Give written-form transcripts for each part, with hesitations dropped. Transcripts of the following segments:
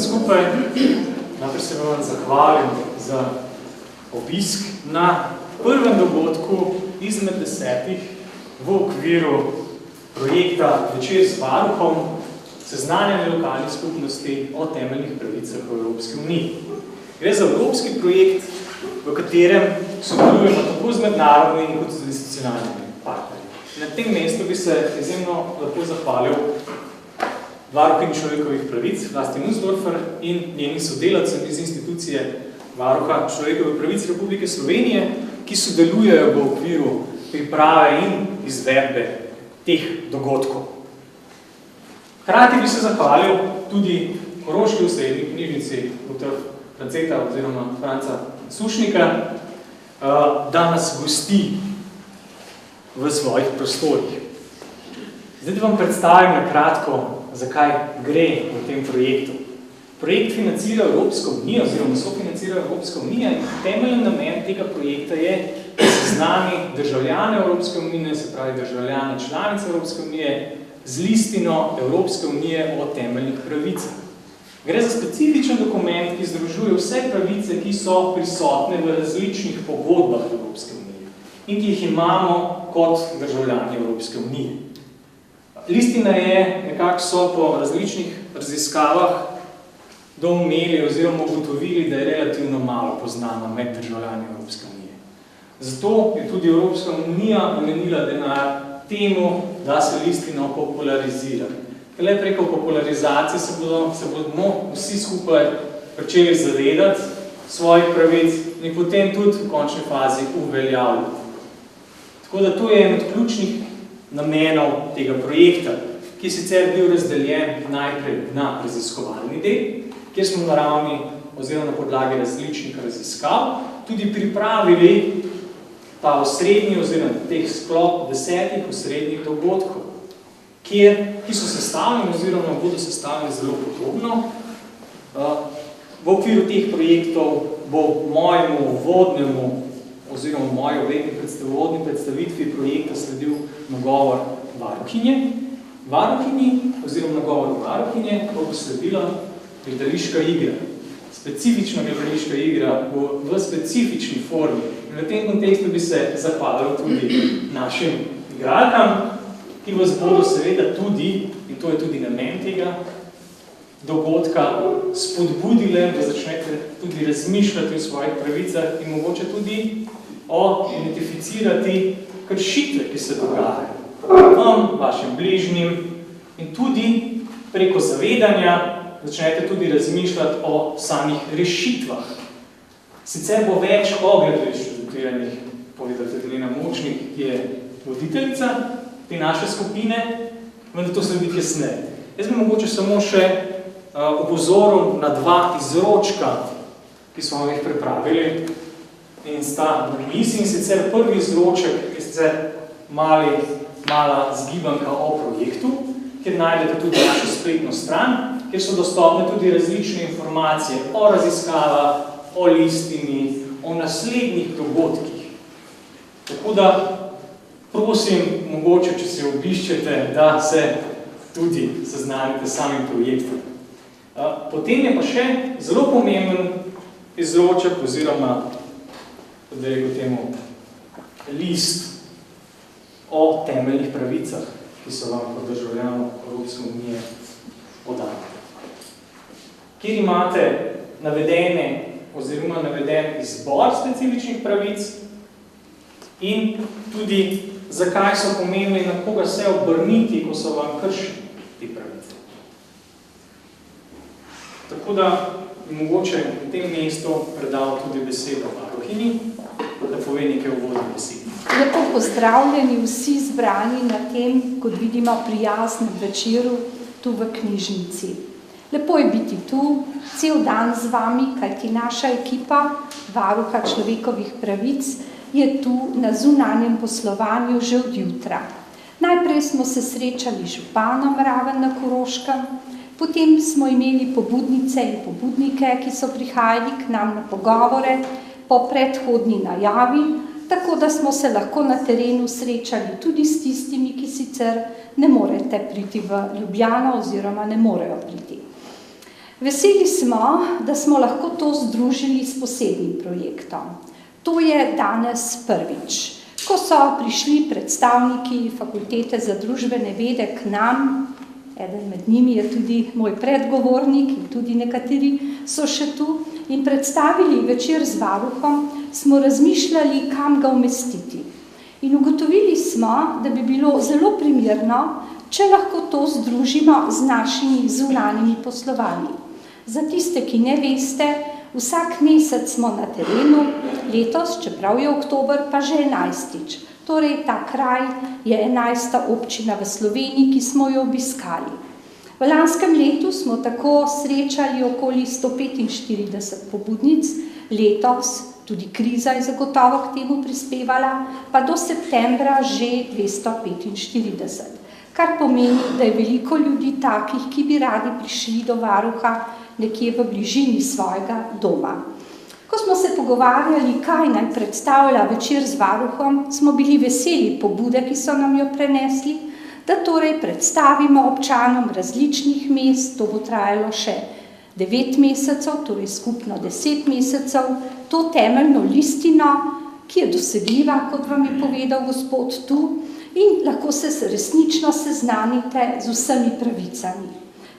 skupaj. Najprej se vam zahvalim za obisk na prvem dogodku izmed 10 v okviru projekta Večer z varuhom, seznanjanje lokalnih skupnosti o temeljnih pravicah v Evropski uniji. Gre za evropski projekt, v katerem sodelujemo tako z mednarodnimi kot z institucionalnimi partnerji. Na tem mestu bi se izjemno lepo zahvalil varuhinji človekovih pravic, Vlasti Nussdorfer in njenih sodelavcem iz institucije Varuha človekovih pravic Republike Slovenije, ki sodelujejo v okviru priprave in izvedbe teh dogodkov. Hkrati bi se zahvalil tudi Koroški osrednji knjižnici dr. Franceta oziroma Franca Sušnika, da nas gosti v svojih prostorih. Zdaj vam predstavim na kratko, zakaj gre v tem projektu. Projekt financira Evropska unija oziroma sofinancira Evropska unija in temeljni namen tega projekta je, da seznani državljane Evropske unije, se pravi državljane članice Evropske unije, z listino Evropske unije o temeljnih pravicah. Gre za specifičen dokument, ki združuje vse pravice, ki so prisotne v različnih pogodbah Evropske unije in ki jih imamo kot državljani Evropske unije. Listina je, nekako so po različnih raziskavah doumeli oziroma ugotovili, da je relativno malo poznana med državljani Evropske unije. Zato je tudi Evropska unija namenila denar temu, da se listino popularizira. Le preko popularizacije se bomo vsi skupaj začeli zavedati svojih pravic in potem tudi v končni fazi uveljavljati. Tako da to je en od ključnih namenov tega projekta, ki je sicer bil razdeljen najprej na raziskovalni del, kjer smo na ravni oziroma na podlagi različnih raziskav tudi pripravili ta osrednji oziroma teh sklop 10 osrednjih dogodkov, ki so sestavljeni oziroma bodo sestavljeni zelo podrobno. V okviru teh projektov bo mojemu uvodnemu oziroma moji uvodni predstavitvi projekta sledil nagovor varuhinje. Varuhinji oziroma nagovoru varuhinje bo sledila gledališka igra. Specifična gledališka igra bo v specifični formi. In v tem kontekstu bi se zahvalil tudi našim igralkam, ki vas bodo seveda tudi, in to je tudi namen tega dogodka, spodbudile, da začnete tudi razmišljati o svojih pravicah in mogoče tudi identificirati kršitve, ki se dogajajo vam, vašim bližnjim in tudi preko zavedanja začnete tudi razmišljati o samih rešitvah. Sicer bo več o gledališču dotiranih povedati Elena Močnik, ki je voditeljica te naše skupine, vendar to se biti jasneje. Jaz bi mogoče samo še opozoril na 2 izročka, ki smo jih pripravili in sta na mizi. In sicer prvi izroček je sicer mala zgibanka o projektu, kjer najdete tudi našo spletno stran, kjer so dostopne tudi različne informacije o raziskavah, o listini, o naslednjih dogodkih. Tako da prosim, mogoče, če se obiščete, da se tudi seznanite s samim projektom. Potem je pa še zelo pomemben izroček oziroma, da je rekel temu, list o temeljnih pravicah, ki so vam kot državljanov Evropske unije podali. Kjer imate naveden izbor specifičnih pravic in tudi zakaj so pomembni, na koga se obrniti, ko so vam kršili te pravice. Tako da mogoče v tem mestu predal tudi besedo varuhinji, da pove nekaj uvodne besede. Lepo pozdravljeni vsi zbrani na tem, kot vidimo, prijaznem večeru tu v knjižnici. Lepo je biti tu, cel dan z vami, kajti naša ekipa Varuha človekovih pravic je tu na zunanjem poslovanju že od jutra. Najprej smo se srečali z županom Raven na Koroškem, potem smo imeli pobudnice in pobudnike, ki so prihajali k nam na pogovore po predhodni najavi, tako da smo se lahko na terenu srečali tudi s tistimi, ki sicer ne morete priti v Ljubljano oziroma ne morejo priti. Veseli smo, da smo lahko to združili s posebnim projektom. To je danes prvič. Ko so prišli predstavniki Fakultete za družbene vede k nam, eden med njimi je tudi moj predgovornik in tudi nekateri so še tu, in predstavili večer z varuhom, smo razmišljali, kam ga umestiti. In ugotovili smo, da bi bilo zelo primerno, če lahko to združimo z našimi zunanjimi poslovanji. Za tiste, ki ne veste, vsak mesec smo na terenu, letos, čeprav je oktober, pa že 11. Torej, ta kraj je 11. občina v Sloveniji, ki smo jo obiskali. V lanskem letu smo tako srečali okoli 145 pobudnic, letos, tudi kriza je zagotovo k temu prispevala, pa do septembra že 245. Kar pomeni, da je veliko ljudi takih, ki bi radi prišli do varuha nekje v bližini svojega doma. Ko smo se pogovarjali, kaj naj predstavlja večer z varuhom, smo bili veseli pobude, ki so nam jo prenesli, da torej predstavimo občanom različnih mest, to bo trajalo še 9 mesecev, torej skupno 10 mesecev, to temeljno listino, ki je dosegljiva, kot vam je povedal gospod tu, in lahko se resnično seznanite z vsemi pravicami.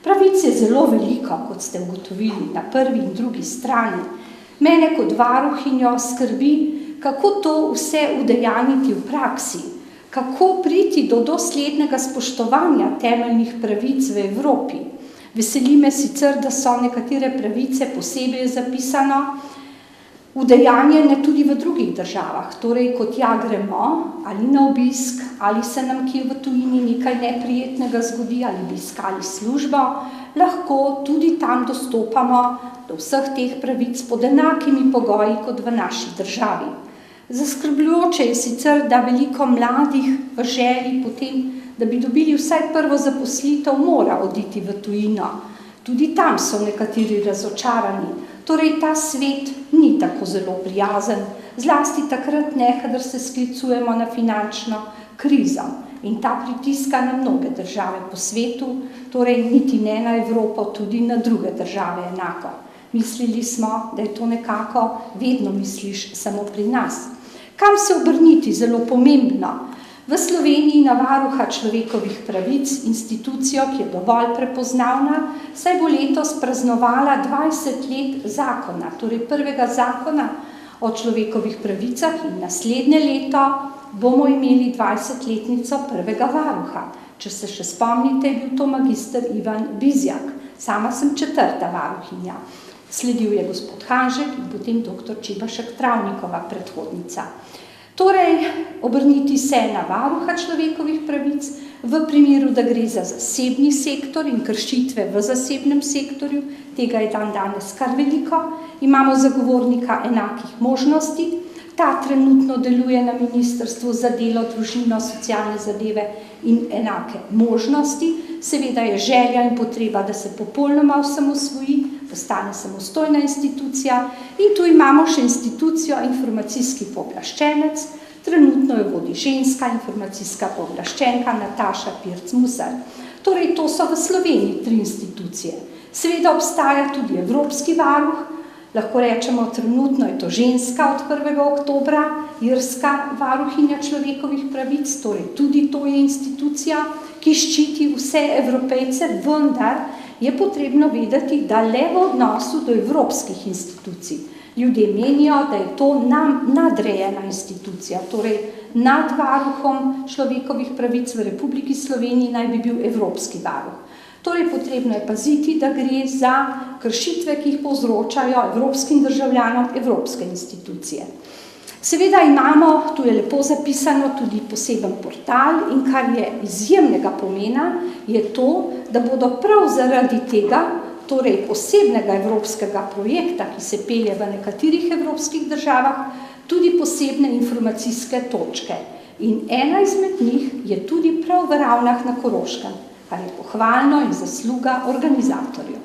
Pravic je zelo veliko, kot ste ugotovili, na prvi in drugi strani. Mene kot varuhinjo skrbi, kako to vse udejaniti v praksi, kako priti do doslednega spoštovanja temeljnih pravic v Evropi. Veseli me sicer, da so nekatere pravice posebej zapisano, udejanjene tudi v drugih državah, torej kot ja gremo ali na obisk, ali se nam kje v tujini nekaj neprijetnega zgodi, ali bi iskali službo, lahko tudi tam dostopamo do vseh teh pravic pod enakimi pogoji kot v naši državi. Zaskrbljujoče je sicer, da veliko mladih v želji potem, da bi dobili vsaj prvo zaposlitev, mora oditi v tujino. Tudi tam so nekateri razočarani. Torej, ta svet ni tako zelo prijazen, zlasti takrat ne, kadar se sklicujemo na finančno krizo. In ta pritiska na mnoge države po svetu, torej niti ne na Evropo, tudi na druge države enako. Mislili smo, da je to nekako, vedno misliš samo pri nas. Kam se obrniti, zelo pomembno. V Sloveniji na varuha človekovih pravic, institucijo, ki je dovolj prepoznavna, saj bo letos praznovala 20 let zakona, torej prvega zakona o človekovih pravicah, in naslednje leto bomo imeli 20-letnico prvega varuha. Če se še spomnite, je bil to magister Ivan Bizjak. Sama sem 4. varuhinja. Sledil je gospod Hanžek in potem dr. Čebašek Travnikova predhodnica. Torej, obrniti se na varuha človekovih pravic v primeru, da gre za zasebni sektor in kršitve v zasebnem sektorju, tega je danes kar veliko, imamo zagovornika enakih možnosti, ta trenutno deluje na Ministrstvu za delo, družino, socialne zadeve in enake možnosti, seveda je želja in potreba, da se popolnoma osamosvoji, postane samostojna institucija, in tu imamo še institucijo informacijski pooblaščenec, trenutno jo vodi ženska informacijska pooblaščenka Nataša Pirc-Musar. Torej, to so v Sloveniji 3 institucije. Seveda obstaja tudi Evropski varuh, lahko rečemo, trenutno je to ženska od 1. oktobra, irska varuhinja človekovih pravic, torej tudi to je institucija, ki ščiti vse Evropejce, vendar je potrebno vedeti, da le v odnosu do evropskih institucij. Ljudje menijo, da je to nam nadrejena institucija, torej nad varuhom človekovih pravic v Republiki Sloveniji naj bi bil Evropski varuh. Torej, potrebno je paziti, da gre za kršitve, ki jih povzročajo evropskim državljanom evropske institucije. Seveda imamo, tu je lepo zapisano, tudi poseben portal, in kar je izjemnega pomena, je to, da bodo prav zaradi tega, torej posebnega evropskega projekta, ki se pelje v nekaterih evropskih državah, tudi posebne informacijske točke. In ena izmed njih je tudi prav v Ravnah na Koroškem, kar je pohvalno in zasluga organizatorjev.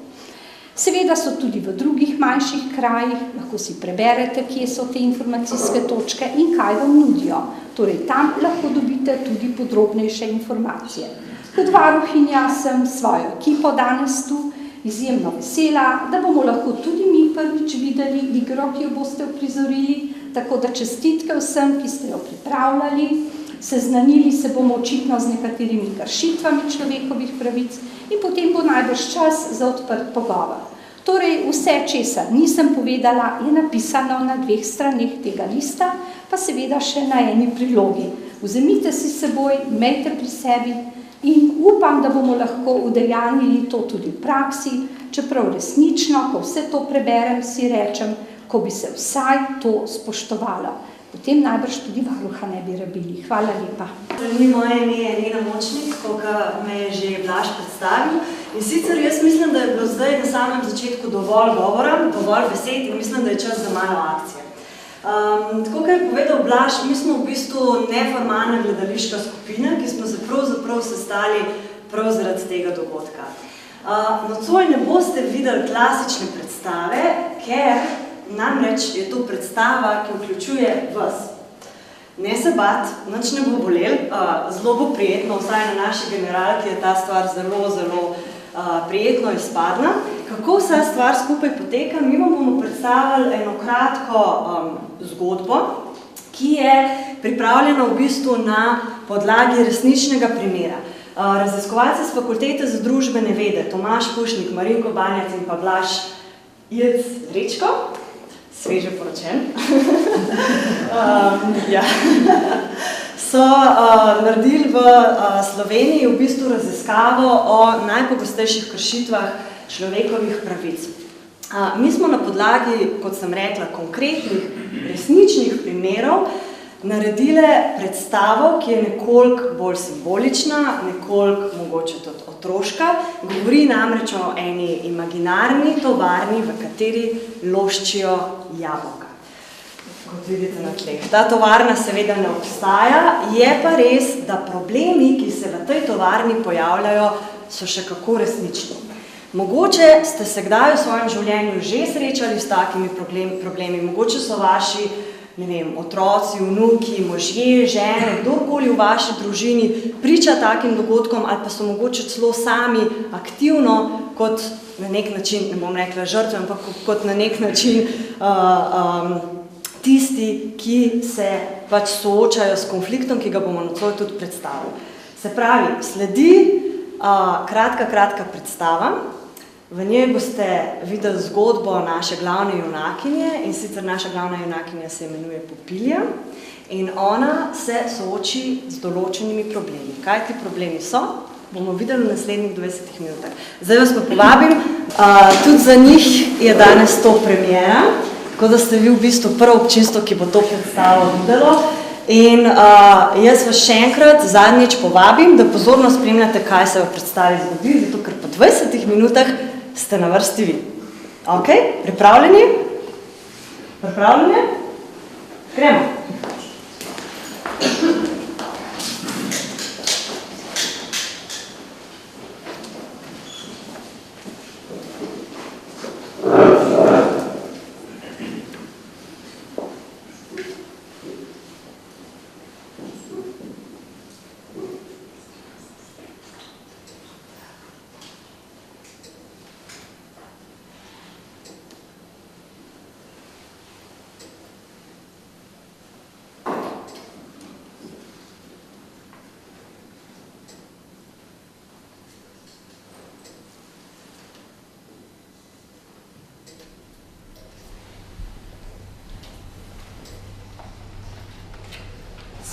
Seveda so tudi v drugih manjših krajih, lahko si preberete, kje so te informacijske točke in kaj vam nudijo. Torej, tam lahko dobite tudi podrobnejše informacije. Kot varuhinja sem svojo ekipo danes tu izjemno vesela, da bomo lahko tudi mi prvič videli igro, ki jo boste uprizorili, tako da čestitke vsem, ki ste jo pripravljali. Seznanili se bomo očitno z nekaterimi kršitvami človekovih pravic in potem bo najbrž čas za odprt pogovor. Torej, vse, česar nisem povedala, je napisano na 2 straneh tega lista, pa seveda še na eni prilogi. Vzemite si s seboj, imejte pri sebi in upam, da bomo lahko udejanjili to tudi v praksi, čeprav resnično, ko vse to preberem, si rečem, ko bi se vsaj to spoštovalo. Potem najbrž tudi varuha ne bi rabili. Hvala lepa. Moje ime je Nena Močnik, koga me je že Blaž predstavil. In sicer jaz mislim, da je bilo zdaj na samem začetku dovolj govora, dovolj besed in mislim, da je čas za malo akcije. Tako, kot je povedal Blaž, mi smo v bistvu neformalna gledališka skupina, ki smo se pravzaprav sestali prav zaradi tega dogodka. Nocoj ne boste videli klasične predstave, ker namreč je to predstava, ki vključuje vas. Ne se bat, nič ne bo bolel, zelo bo prijetno, vsaj na naši generalki je ta stvar zelo, zelo prijetno izpadna. Kako vsa stvar skupaj poteka? Mi vam bomo predstavili eno kratko zgodbo, ki je pripravljena v bistvu na podlagi resničnega primera. Raziskovalci z Fakultete za družbene vede, Tomaž Pušnik, Marinko Banjac in pa Blaž Rečko, sveže poročen, so naredili v Sloveniji v bistvu raziskavo o najpogostejših kršitvah človekovih pravic. Mi smo na podlagi, kot sem rekla, konkretnih, resničnih primerov naredile predstavo, ki je nekoliko bolj simbolična, nekoliko mogoče tudi otroška. Govori namreč o eni imaginarni tovarni, v kateri loščijo jabolka. Kot vidite na tleh. Ta tovarna seveda ne obstaja, je pa res, da problemi, ki se v tej tovarni pojavljajo, so še kako resnični. Mogoče ste se kdaj v svojem življenju že srečali s takimi problemi, mogoče so vaši, ne vem, otroci, vnuki, možje, žene, kdorkoli v vaši družini priča takim dogodkom ali pa so mogoče celo sami aktivno kot na nek način, ne bom rekla žrtve, ampak kot na nek način tisti, ki se pač soočajo s konfliktom, ki ga bomo nocoj tudi predstavili. Se pravi, sledi kratka predstava. V njej boste videli zgodbo naše glavne junakinje in sicer naša glavna junakinja se imenuje Popilja in ona se sooči z določenimi problemi. Kaj ti problemi so? Bomo videli v naslednjih 20 minutah. Zdaj vas pa povabim, tudi za njih je danes to premiera, tako da ste vi v bistvu prvo občinstvo, ki bo to predstavo videlo. In jaz vas še enkrat zadnjič povabim, da pozorno spremljate, kaj se v predstavi zgodi, zato ker po 20 minutah ste na vrsti vi. Ok, pripravljeni? Pripravljeni? Gremo.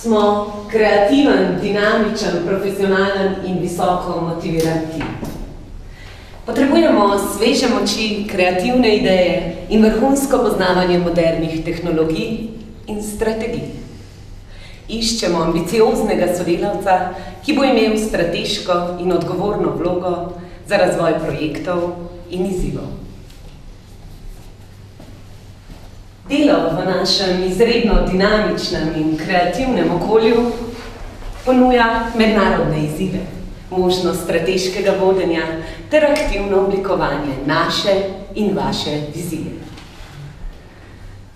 Smo kreativen, dinamičen, profesionalen in visoko motiviran tim. Potrebujemo sveže moči, kreativne ideje in vrhunsko poznavanje modernih tehnologij in strategij. Iščemo ambicioznega sodelavca, ki bo imel strateško in odgovorno vlogo za razvoj projektov in izzivov. Delo v našem izredno dinamičnem in kreativnem okolju ponuja mednarodne izzive, možnost strateškega vodenja ter aktivno oblikovanje naše in vaše vizije.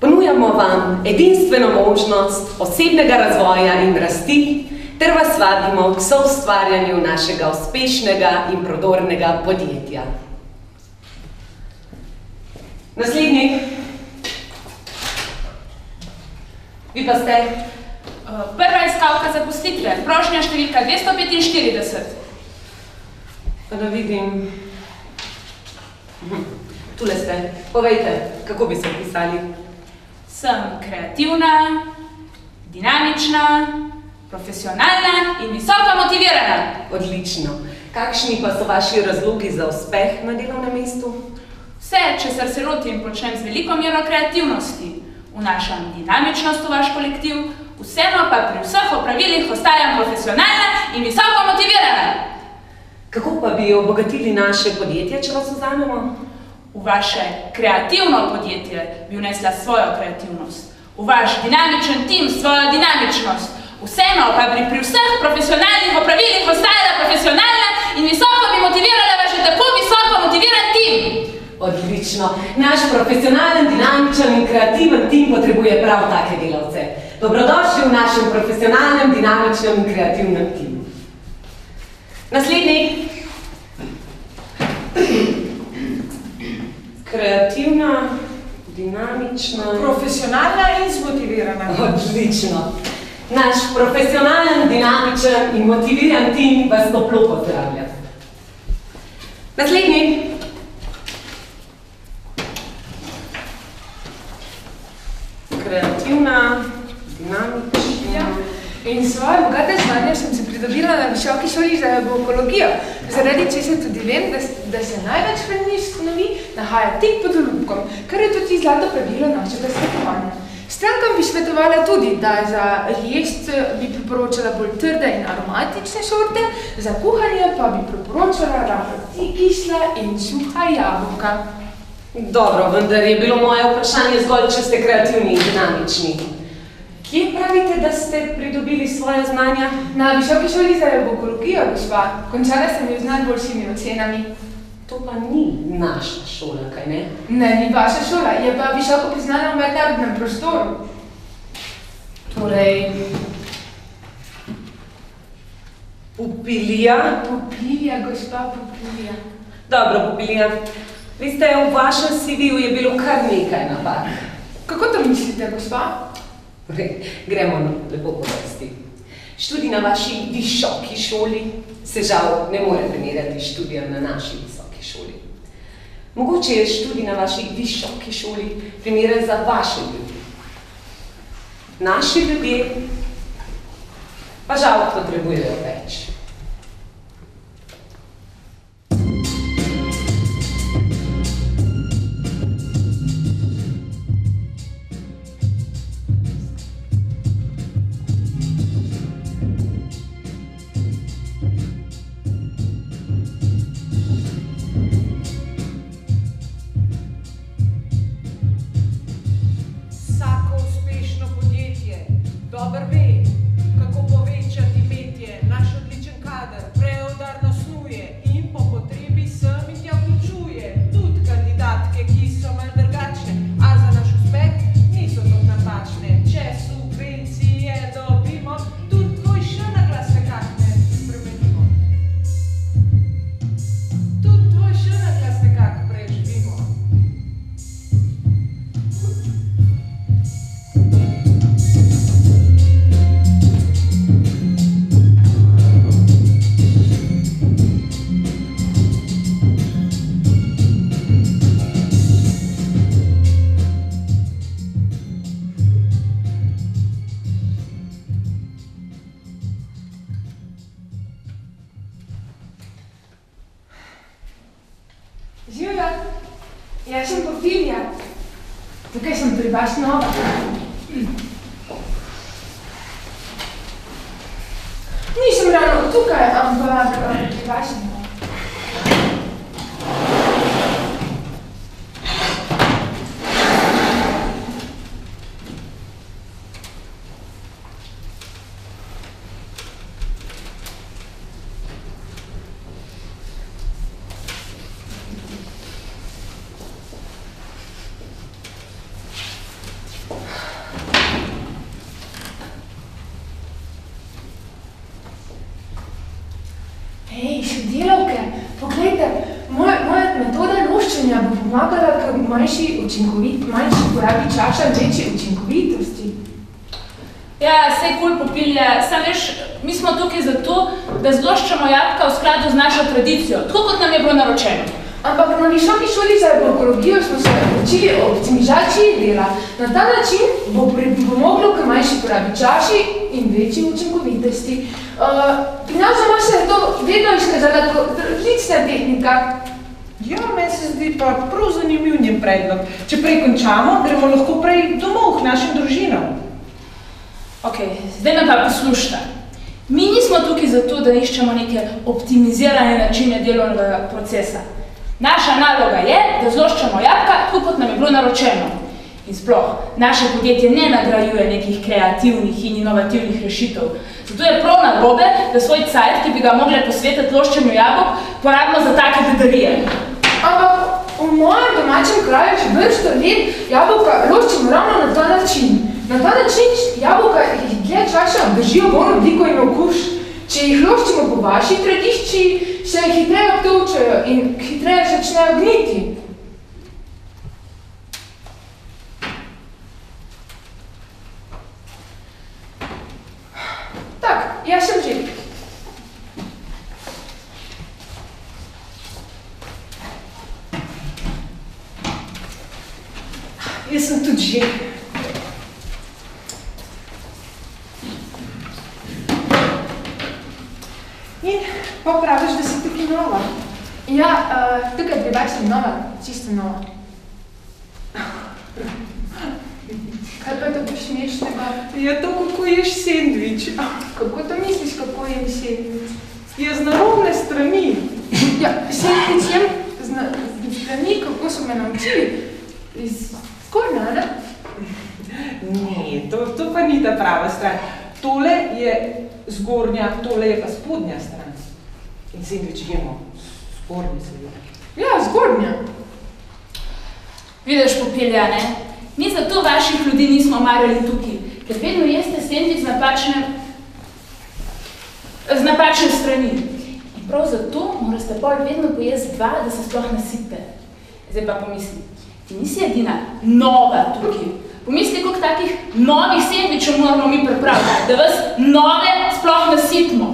Ponujamo vam edinstveno možnost osebnega razvoja in rasti ter vas vabimo k soustvarjanju našega uspešnega in prodornega podjetja. Naslednji. Vi pa ste? Prva iskalka zaposlitve, prošnja številka 245. Pa da vidim. Tule ste. Povejte, kako bi se opisali? Sem kreativna, dinamična, profesionalna in visoko motivirana. Odlično. Kakšni pa so vaši razlogi za uspeh na delovnem mestu? Vse, česar se lotim, počnem z veliko mero kreativnosti. Vnašam dinamičnost v vaš kolektiv, vseeno pa pri vseh opravilih ostajam profesionalna in visoko motivirana. Kako pa bi obogatili naše podjetje, če vas vzamemo? V vaše kreativno podjetje bi vnesla svojo kreativnost, v vaš dinamičen tim svojo dinamičnost, vseeno pa bi pri vseh profesionalnih opravilih ostajala profesionalna in visoko bi motivirala vaš že tako visoko motiviran tim. Odlično. Naš profesionalen, dinamičen in kreativen tim potrebuje prav take delavce. Dobrodošli v našem profesionalnem, dinamičnem in kreativnem timu. Naslednji. Kreativna, dinamična... Profesionalna in zmotivirana. Odlično. Naš profesionalen, dinamičen in motiviran tim vas toplo pozdravlja. Naslednji. Kreativna, dinamična... In svoje bogate znanje sem se pridobila na visoki šoli za ekologijo, zaradi česar tudi vem, da se največ hranilnih snovi nahaja tik pod olupkom, kar je tudi zlato pravilo našega svetovanja. Strankam bi svetovala tudi, da za jest bi priporočala bolj trde in aromatične sorte, za kuhanje pa bi priporočala rahlo kisla in suha jabolka. Dobro, vendar je bilo moje vprašanje zgolj, če ste kreativni in dinamični. Kje pravite, da ste pridobili svoje znanja? Na visoki šoli za ekologijo, gospa. Končala sem jo z najboljšimi ocenami. To pa ni naša šola, kaj ne? Ne, ni vaša šola, je pa visoko priznana v mednarodnem prostoru. Torej... Pupilija? Pupilija, gospa, Pupilija. Dobro, Pupilija. Vi ste v vašem CV-ju je bilo kar nekaj napak. Kako to mislite, gospa? Gremo lepo po vrsti. Študij na vaši visoki šoli se žal ne more primerjati s študijem na naši visoki šoli. Mogoče je študij na vaši visoki šoli primeren za vaše ljudi. Naši ljudje pa žal potrebujejo več. Dober ve, kako povečati imetje, naš odličen kader, preudarno snuje in po potrebi sem in tja vključuje. Tudi kandidatke, ki so malo drugačne, a za naš uspeh niso tako napačne. Če subvencije dobimo, tudi tvoj še naglas nekako ne spremenimo. Tudi tvoj še naglas nekako preživimo. Živjo, jaz sem Pupilija. Tukaj sem pri vas nova. Nisem ravno tukaj, ampak pri vas sem nova. Hej, sodelavke, poglejte, moja metoda lož loščenja bo pomagala k manjši porabi čaša in večji učinkovitosti. Ja, sej kul popilje, sam veš, mi smo tukaj zato, da zloščamo jabolka v skladu z našo tradicijo, tako kot nam je bilo naročeno. Ampak na visoki šoli za ekologijo smo se učili o optimizaciji dela. Na ta način bo pripomoglo k manjši porabi čaši in večji učinkovitosti. Pri nas doma se je to vedno izkazala kot različna tehnika. Ja, meni se zdi pa prav zanimiv njen predlog. Če prej končamo, gremo lahko prej domov k našim družinam. Ok, zdaj me pa poslušajte. Mi nismo tukaj zato, da iščemo neke optimizirane načine delovnega procesa. Naša naloga je, da zloščamo jabolka, tako kot nam je bilo naročeno. In sploh, naše podjetje ne nagrajuje nekih kreativnih in inovativnih rešitev. Zato je prav narobe, da svoj cajt, ki bi ga mogli posvetiti loščenju jabolk, porabimo za take bedarije. Ampak v mojem domačem kraju že vrsto let jabolka loščimo ravno na ta način. Na ta način jabolka jih dlje časa držijo bolj obliko in okus. Če jih loščimo po vaši tradišči, se hitreje obtolčajo in hitreje začnejo gniti. Tak, jaz sem že. Jaz sem tudi že. In pa praviš, da si tukaj nova. Ja, tukaj pri vas sem nova, čisto nova. Kaj pa je to smešnega? Je to, kako ješ sendvič. Kako to misliš, kako jem sendvič? Je z narobne strani. Ja, sendvič jem z strani, kako so me naučili. Iz korna, ne? Ne, to pa ni ta prava stran. Tole je zgornja, tole je pa spodnja stran. In sendvič jemo zgornje seveda. Ja, zgornja. Vidiš, popelja, ne? Mi zato vaših ljudi nismo marali tukaj, ker vedno jeste sendvič z napačne strani. In prav zato morate bolj vedno pojesti dva, da se sploh nasite. Zdaj pa pomisli, ti nisi edina nova tukaj. Pomisli, koliko takih novih sendvičev moramo mi pripraviti, da vas nove sploh nasitimo.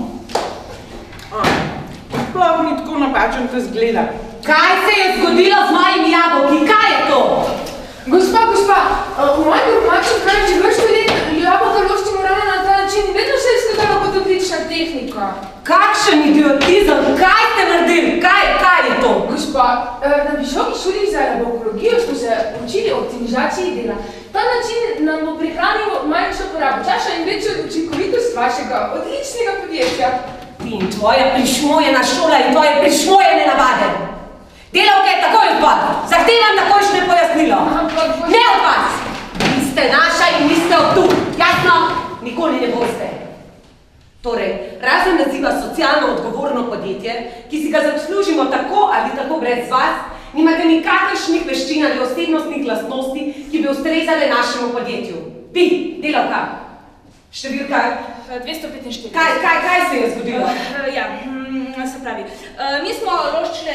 Sploh ni tako napačen, to zgleda. Kaj se je zgodilo z mojimi jabolki? Kaj je to? Gospa, v mojem domačem kraju že vrsto let jabolka loščimo ravno na ta način in vedno se je izkazala kot odlična tehnika. Kakšen idiotizem? Kaj ste naredili? Kaj je to? Gospa, na visoki šoli za ekologijo smo se učili o optimizaciji dela. Ta način nam bo prihranil manjšo porabo časa in večjo učinkovitost vašega odličnega podjetja. In tvoja prišmojena šola in tvoje prišmojene navade. Delavke, takoj odpad! Zahtevam takojšnje pojasnilo. Ne od vas! Vi ste naša in vi ste od tu. Jasno? Nikoli ne boste. Torej, razen naziva socialno odgovorno podjetje, ki si ga zaslužimo tako ali tako brez vas, nimate nikakršnih veščin ali osebnostnih lastnosti, ki bi ustrezale našemu podjetju. Vi, delavka, številka 245. Kaj se je zgodilo? Ja, se pravi. Mi smo loščili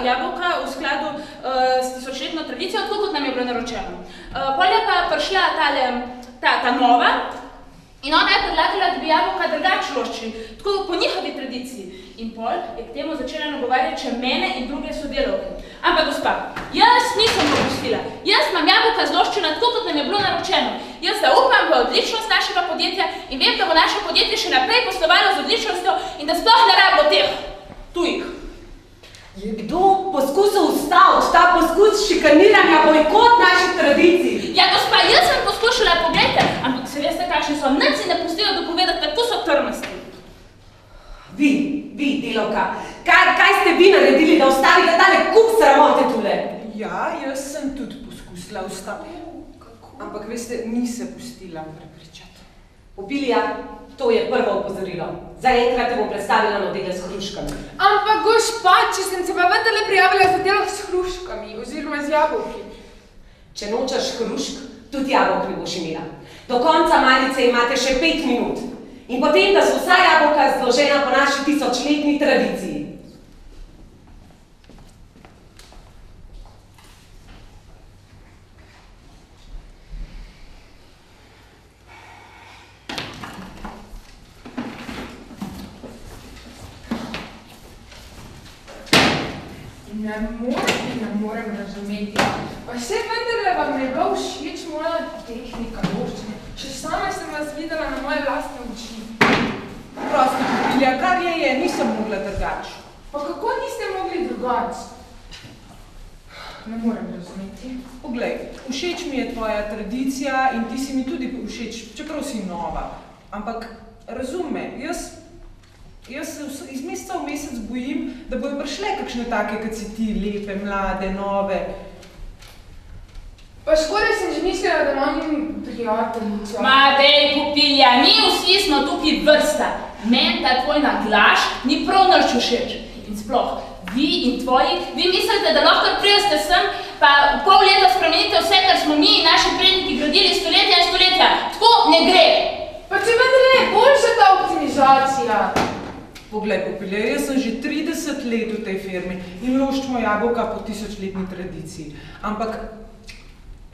jabolka v skladu s tisočletno tradicijo, tako kot nam je bilo naročeno. Pol je pa prišla ta nova in ona je predlagala, da bi jabolka drugače loščili, tako po njihovi tradiciji. In pol je k temu začela nagovarjati še mene in druge sodelavke. Ampak gospa, jaz nisem popustila. Jaz imam jabolka zloščena tako, kot nam je bilo naročeno. Jaz zaupam v odličnost našega podjetja in vem, da bo naše podjetje še naprej poslovalo z odličnostjo in da sploh ne rabimo teh tujih. Je kdo poskusil ustaviti ta poskus šikaniranja bojkot naših tradicij? Ja, gospa, jaz sem poskušala, poglejte, ampak se veste, kakšni so, nič si ne pustijo dopovedati, tako so trmasti. Vi, delavka, kaj ste vi naredili, da ustavite tale kup sramote tule? Ja, jaz sem tudi poskusila ustaviti. Ampak veste, ni se pustila prepričati. Popilja, to je prvo opozorilo. Zaenkrat te bom predstavila modele s hruškami. Ampak gospa, če sem se pa vendarle prijavila za delo s hruškami oziroma z jabolki. Če nočeš hrušk, tudi jabolk ne boš imela. Do konca malice imate še 5 minut. In potem, da so vsa jabolka zložena po naši tisočletni tradiciji. Ne morem razumeti. Pa vse vendarle vam je bila všeč moja tehnika loščenja. Še sama sem vas videla na moje lastne oči. Prosti, Ilja, kar je, nisem mogla drugač. Pa kako niste mogli drugač? Ne morem razumeti. Poglej, všeč mi je tvoja tradicija in ti si mi tudi všeč, čeprav si nova. Ampak razume, jaz se iz meseca v mesec bojim, da bojo prišle kakšne take, kot si ti, lepe, mlade, nove. Pa skoraj sem že mislila, da imam prijateljico. Ma dej, Pupilja, mi vsi smo tukaj vrsta. Meni ta tvoj naglaš ni prav nič všeč. In sploh, vi in tvoji, vi mislite, da lahko prijeste sem, pa v pol leta spremenite vse, kar smo mi in naši predniki gradili stoletja in stoletja. Tako ne gre. Pa če vendar je boljša ta optimizacija. Poglej, Pupilja, jaz sem že 30 let v tej firmi in loščimo jabolka po 1000-letni tradiciji. Ampak,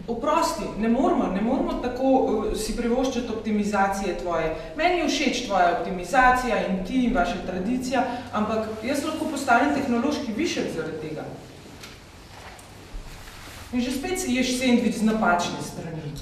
oprosti, ne moramo tako si privoščiti optimizacije tvoje. Meni je všeč tvoja optimizacija in ti in vaša tradicija, ampak jaz lahko postanem tehnološki višek zaradi tega. In že spet si ješ sendvič z napačne strani.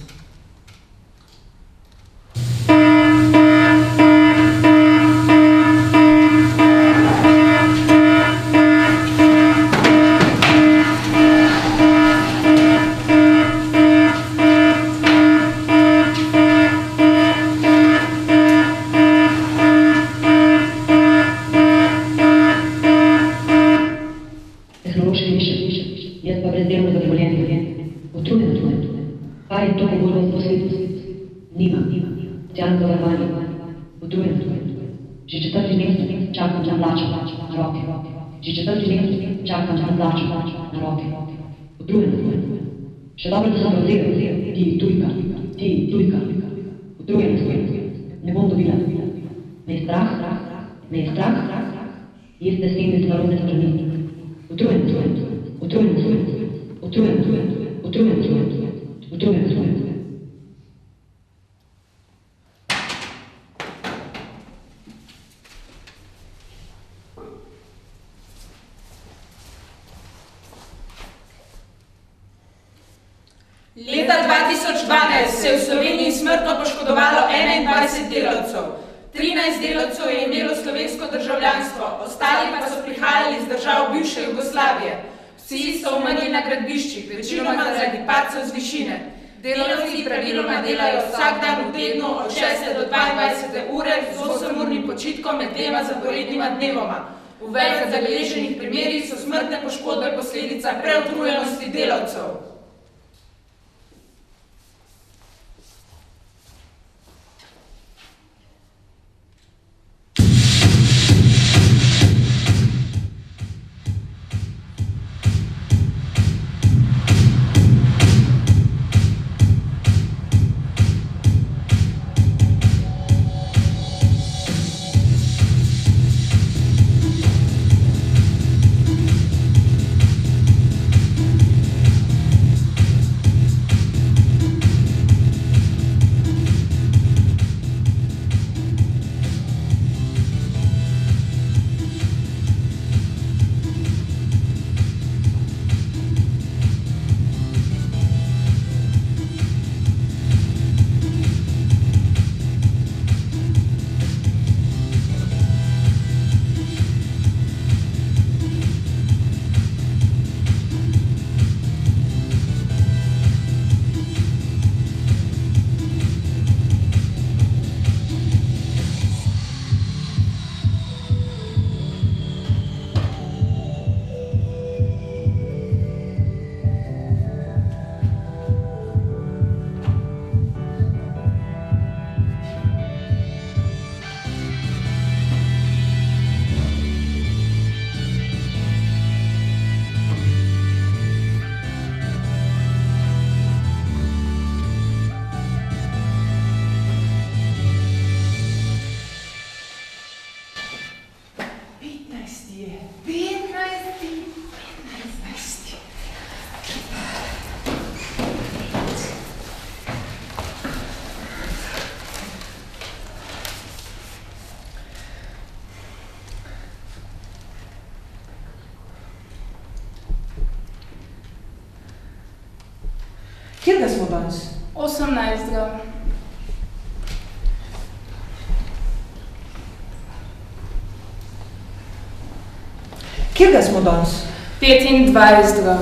Še dobro, da sem razdelil, ti tujka, utrujen, ne bom dobila. Me je strah, jeste sendvič z narodne strani. Utrujen. Leta 2012 se je v Sloveniji smrtno poškodovalo 21 delavcev. 13 delavcev je imelo slovensko državljanstvo, ostali pa so prihajali iz držav bivše Jugoslavije. Vsi so umrli na gradbiščih, večinoma zaradi padcev z višine. Delavci praviloma delajo vsak dan v tednu od 6 do 22 ure z 8-urnim počitkom med dvema zaporednima dnevoma. V več zabeleženih primerih so smrtne poškodbe posledica preutrujenosti delavcev. Kjerga smo danes? 18. Kjerga smo danes? 25.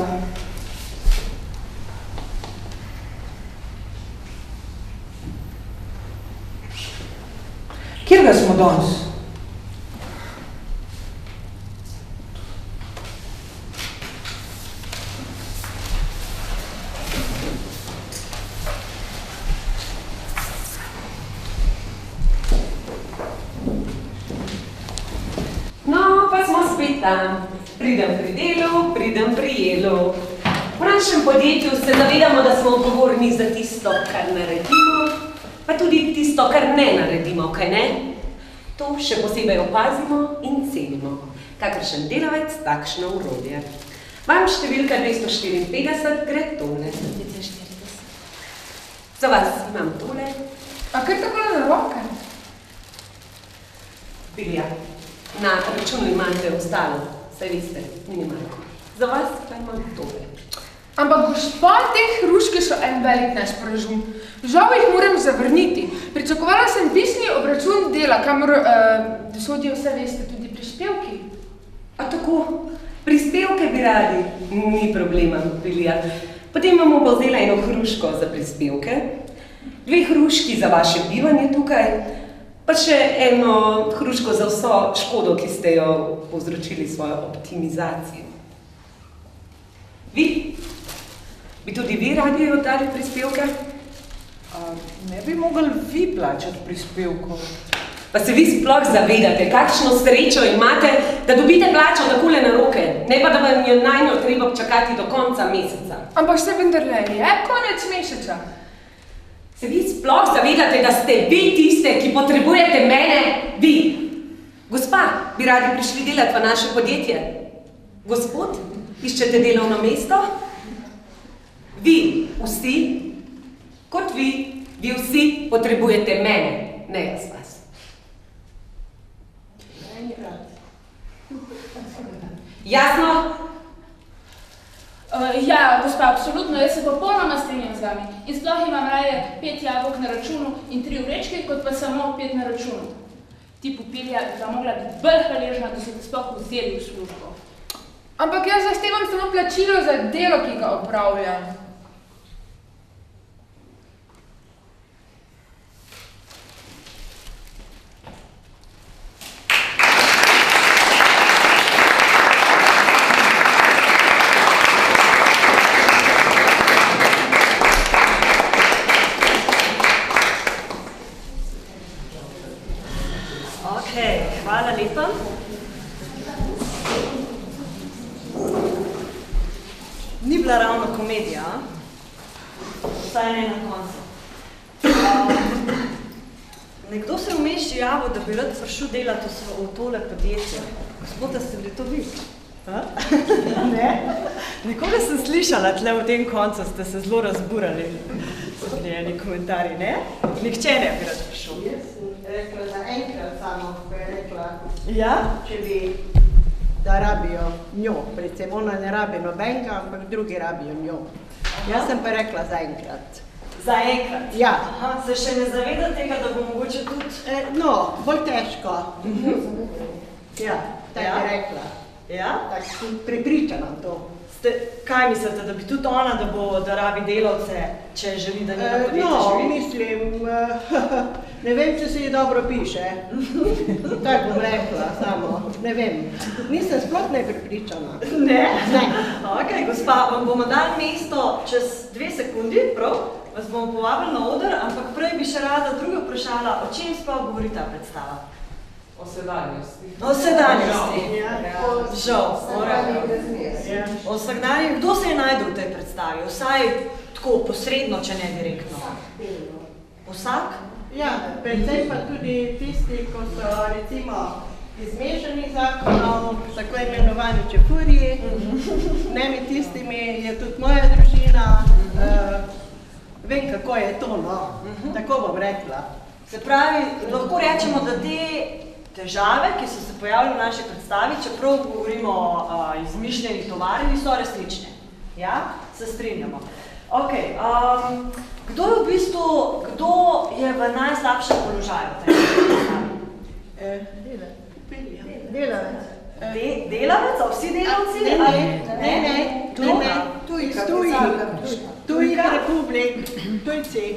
Kjerga smo danes? No, pa smo spet tam. Pridem pri delu, pridem pri jelu. V našem podjetju se zavedamo, da smo odgovorni za tisto, kar naredimo, pa tudi tisto, kar ne naredimo, kaj ne? To še posebej opazimo in cenimo. Kakršen delavec, takšno orodje. Vam številka 254 gre tole. Za vas imam tole. A kar tako na roke? Bilja, na računu imate ostalo, saj veste, minimalko. Za vas pa imam tole. Ampak gospa, te hruške so en velik nesporazum. Žal jih moram zavrniti. Pričakovala sem pisni obračun dela, kamor sodijo vse veste tudi prispevki. A tako, prispevke bi radi? Ni problema, Bilja. Potem vam bo vzela eno hruško za prispevke, 2 hruški za vaše bivanje tukaj, pa še eno hruško za vso škodo, ki ste jo povzročili svojo optimizacijo. Vi? Bi tudi vi radi oddali prispevke? Ne bi mogli vi plačati prispevkov. Pa se vi sploh zavedate, kakšno srečo imate, da dobite plačo takole na roke, ne pa da vam je najnjo treba čakati do konca meseca. Ampak se vendarle je konec meseca. Se vi sploh zavedate, da ste vi tiste, ki potrebujete mene? Vi! Gospa, bi radi prišli delati v naše podjetje? Gospod, iščete delovno mesto? Vi, vsi, kot vi vsi potrebujete mene, ne jaz vas. Jasno? Ja, gospa, absolutno, jaz se popolnoma strinjam z vami. In sploh imam raje 5 jabolk na računu in 3 vrečke, kot pa samo 5 na računu. Ti Popilja bi pa mogla biti bolj hvaležna, da so te sploh vzeli v službo. Ampak jaz zahtevam samo plačilo za delo, ki ga opravljam. Hvala lepa. Ni bila ravno komedija, vsaj ne na koncu. Nekdo se je vmes javil, da bi rad prišel delati v tole podjetje. Gospoda, ste bili to vi? Ne? Nekoga sem slišala tle v tem koncu, ste se zelo razburali. So bili eni komentarji, ne? Nihče ne bi rad prišel. Jaz sem rekla za enkrat samo, ko je rekla, če bi, da rabijo njo. Predvsem ona ne rabi nobenka, ampak drugi rabijo njo. Jaz sem pa rekla za enkrat. Za enkrat? Ja. Aha, se še ne zaveda tega, da bo mogoče tudi... No, bolj težko. Ja, tako je rekla. Ja? Tako sem pripričana to. Kaj mislite, da bi tudi ona, da rabi delavce, če želi, da njeno podjetje živi? No, mislim, ne vem, če se ji dobro piše. Tako bom rekla, samo, ne vem. Nisem sploh ne pripričana. Ne? Ne. Ok, gospa, vam bomo dali mesto čez 2 sekundi, prav? Vas bomo povabili na oder, ampak prej bi še rada druga vprašala, o čem sploh govori ta predstava? O sedanjosti. O sedanjosti. Žal. O vsakdanjih. Kdo se je najdel v tej predstavi? Vsaj tako posredno, če ne direktno. Vsak? Ja, predvsem pa tudi tisti, ko so recimo iz mešanih zakonov, tako imenovani čefurji. Med tistimi je tudi moja družina. Vem, kako je to, no. Tako bom rekla. Se pravi, lahko rečemo, da te težave, ki so se pojavili v naši predstavi, čeprav govorimo o izmišljenih tovarni, so resnične. Ja? Se strinjamo. Ok, kdo je v bistvu, kdo je v najslabšem položaju? Delavec. Delavec, a vsi delavci? Ne, tujih republik, tujci.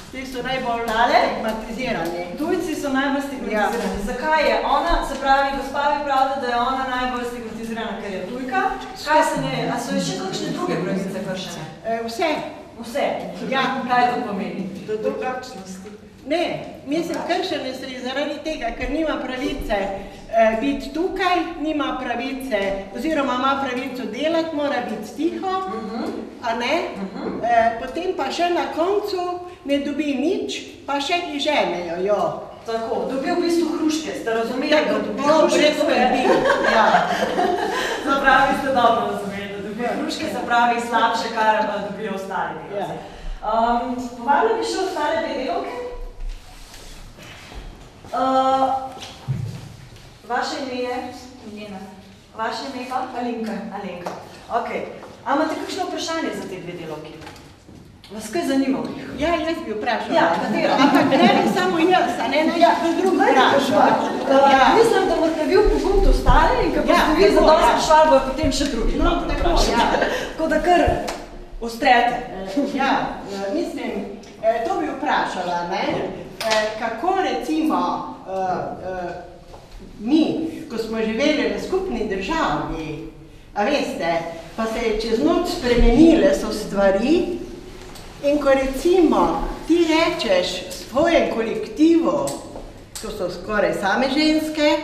Ti so najbolj stigmatizirani. Tujci so najbolj stigmatizirani. Zakaj je ona, se pravi, gospa vi pravite, da je ona najbolj stigmatizirana, ker je tujka? Kaj se ne, a so še kakšne druge pravice kršene? Vse. Vse? Ja. Kaj to pomeni? Do drugačnosti. Ne, mislim, kršene so zaradi tega, ker nima pravice biti tukaj, nima pravice, oziroma ima pravico delati, mora biti tiho, a ne? Potem pa še na koncu ne dobi nič, pa še izženejo jo. Tako, dobi v bistvu hruške, ste razumeli, da dobi hruške, ja. Zapravi ste dobro razumeli, da dobi hruške, se pravi slabše, kar dobijo ostali delavci. Povabila bi še ostale dve delavke? Vaše ime je? Njena. Vaše ime pa? Alenka. Alenka. Ok. A imate kakšno vprašanje za te dve delavki? Vas kaj zanima? Ja, jaz bi vprašala. Ja, katero? Ampak ne samo jaz, a ne naj drug vprašala. Mislim, da boste vi v pogumtu ostali in ko boste vi zadosti prišvali, bojo potem še drugi. No, tako, ja. Tako da kar ustrete. Ja, mislim, to bi vprašala, ne? Kako recimo mi, ko smo živeli v skupni državi, a veste, pa se je čez noč spremenile so stvari in ko recimo ti rečeš svojem kolektivu, to so skoraj same ženske,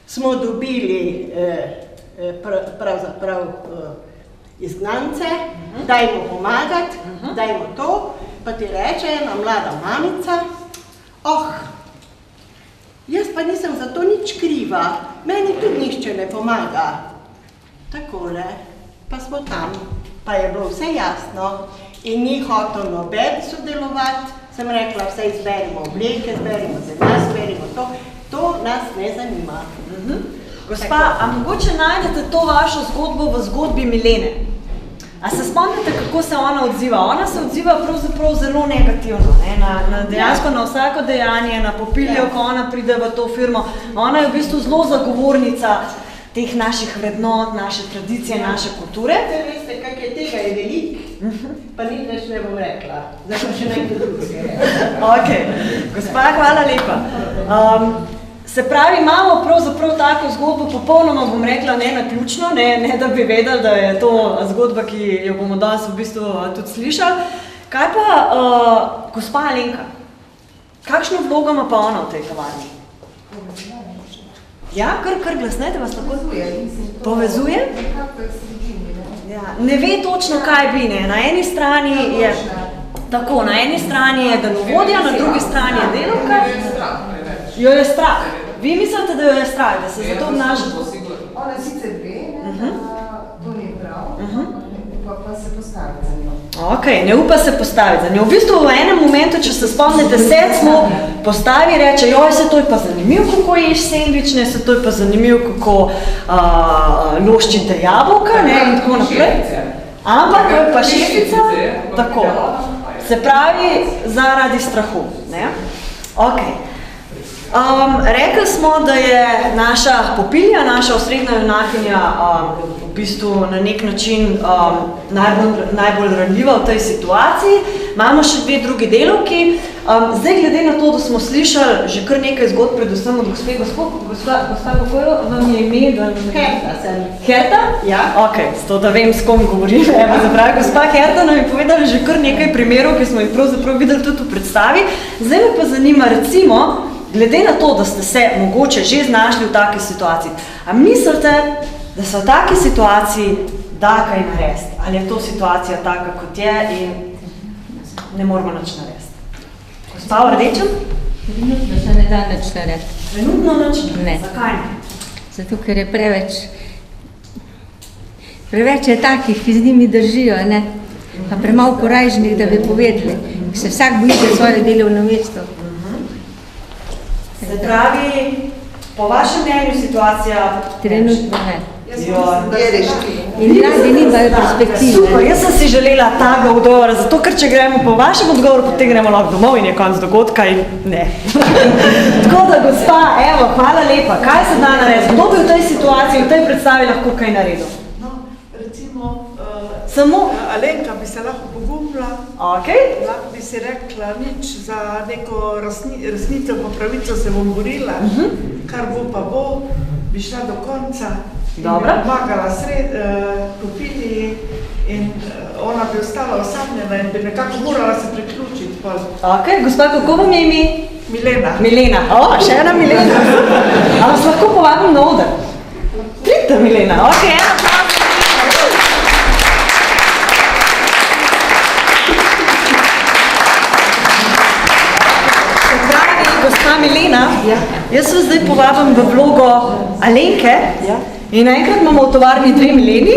smo dobili pravzaprav izgnance, dajmo pomagati, dajmo to, pa ti reče ena mlada mamica, jaz pa nisem za to nič kriva, meni tudi nišče ne pomaga. Takole, pa smo tam, pa je bilo vse jasno in ni hotel noben sodelovati, sem rekla, vse izberimo obleke, izberimo zemlja, izberimo to nas ne zanima. Gospa, a mogoče najdete to vašo zgodbo v zgodbi Milene? A se spomnite, kako se ona odziva? Ona se odziva pravzaprav zelo negativno, dejansko na vsako dejanje, na popiljo, ko ona pride v to firmo. Ona je v bistvu zelo zagovornica teh naših vrednot, naše tradicije, naše kulture. Veste, kak je tega je velik, pa ni več ne bom rekla. Zdaj pa še nekaj drugega. Ok, gospa, hvala lepa. Se pravi, imamo pravzaprav tako zgodbo popolnoma, bom rekla, ne naključno, ne da bi vedeli, da je to zgodba, ki jo bomo danes v bistvu tudi slišali. Kaj pa, gospa Alenka, kakšno vlogo ima pa ona v tej kavarni? Ja, kar glasnete vas tako povezuje? Ne ve točno, kaj bi, ne. Na eni strani je tako, na eni strani je delovodja, na drugi strani je delavka. Jo je strah. Vi mislite, da jo je strah, da se zato obnaša? Ona sicer ve, to ni prav, pa se postavi za njo. Ok, ne upa se postaviti za njo. V bistvu v enem momentu, če se spomnite, smo postavi, reče, joj, se to je pa zanimiv, kako ješ sendvič, ne, se to je pa zanimiv, kako loščite jabolka, ne, in tako naprej. Ampak pa šefica, tako, se pravi, zaradi strahu, ne. Ok. Rekli smo, da je naša Popilja, naša osrednja junakinja v bistvu na nek način najbolj ranljiva v tej situaciji. Imamo še dve drugi delavki. Zdaj, glede na to, da smo slišali že kar nekaj zgodb, predvsem od gospe, gospa, kako vam je ime? Herta sem. Herta? Ja. Ok, s to, da vem, s kom govorim. Zapravi, gospa Herta nam je povedala že kar nekaj primerov, ki smo jih pravzaprav videli tudi v predstavi. Zdaj me pa zanima, recimo, glede na to, da ste se mogoče že znašli v taki situaciji, a mislite, da se v taki situaciji da kaj narediti? Ali je to situacija taka, kot je in ne moramo nič narediti? Gospa v rdečem? Trenutno se ne da nič narediti. Trenutno nič? Ne. Zakaj ne? Zato, ker je preveč je takih, ki z njimi držijo, ne? Pa premalo korajžnih, da bi povedali. Se vsak boji za svoje delovno mesto. Se pravi, po vašem mnenju situacija... Trenutno ne. Jaz In mladi nimajo perspektive. Super, jaz sem si želela tega odgovora, zato ker če gremo po vašem odgovoru, potem gremo lahko domov in je konc dogodka in ne. Tako da, gospa, evo, hvala lepa. Kaj se da narediti? Kdo bi v tej situaciji, v tej predstavi lahko kaj naredil? Samo? Alenka bi se lahko pogumila, lahko bi si rekla nič za neko resnico pa pravico se bom borila, kar bo pa bo, bi šla do konca in bi pomagala kupiti in ona bi ostala osamljena in bi nekako morala se priključiti. Gospa, kako vam je ime? Milena. Milena, še ena Milena. A vas lahko povabim na oder? Pridite, Milena, ena prav. Gospa Milena, jaz vas zdaj povabim v vlogo Alenke in enkrat imamo v tovarni 2 Mileni.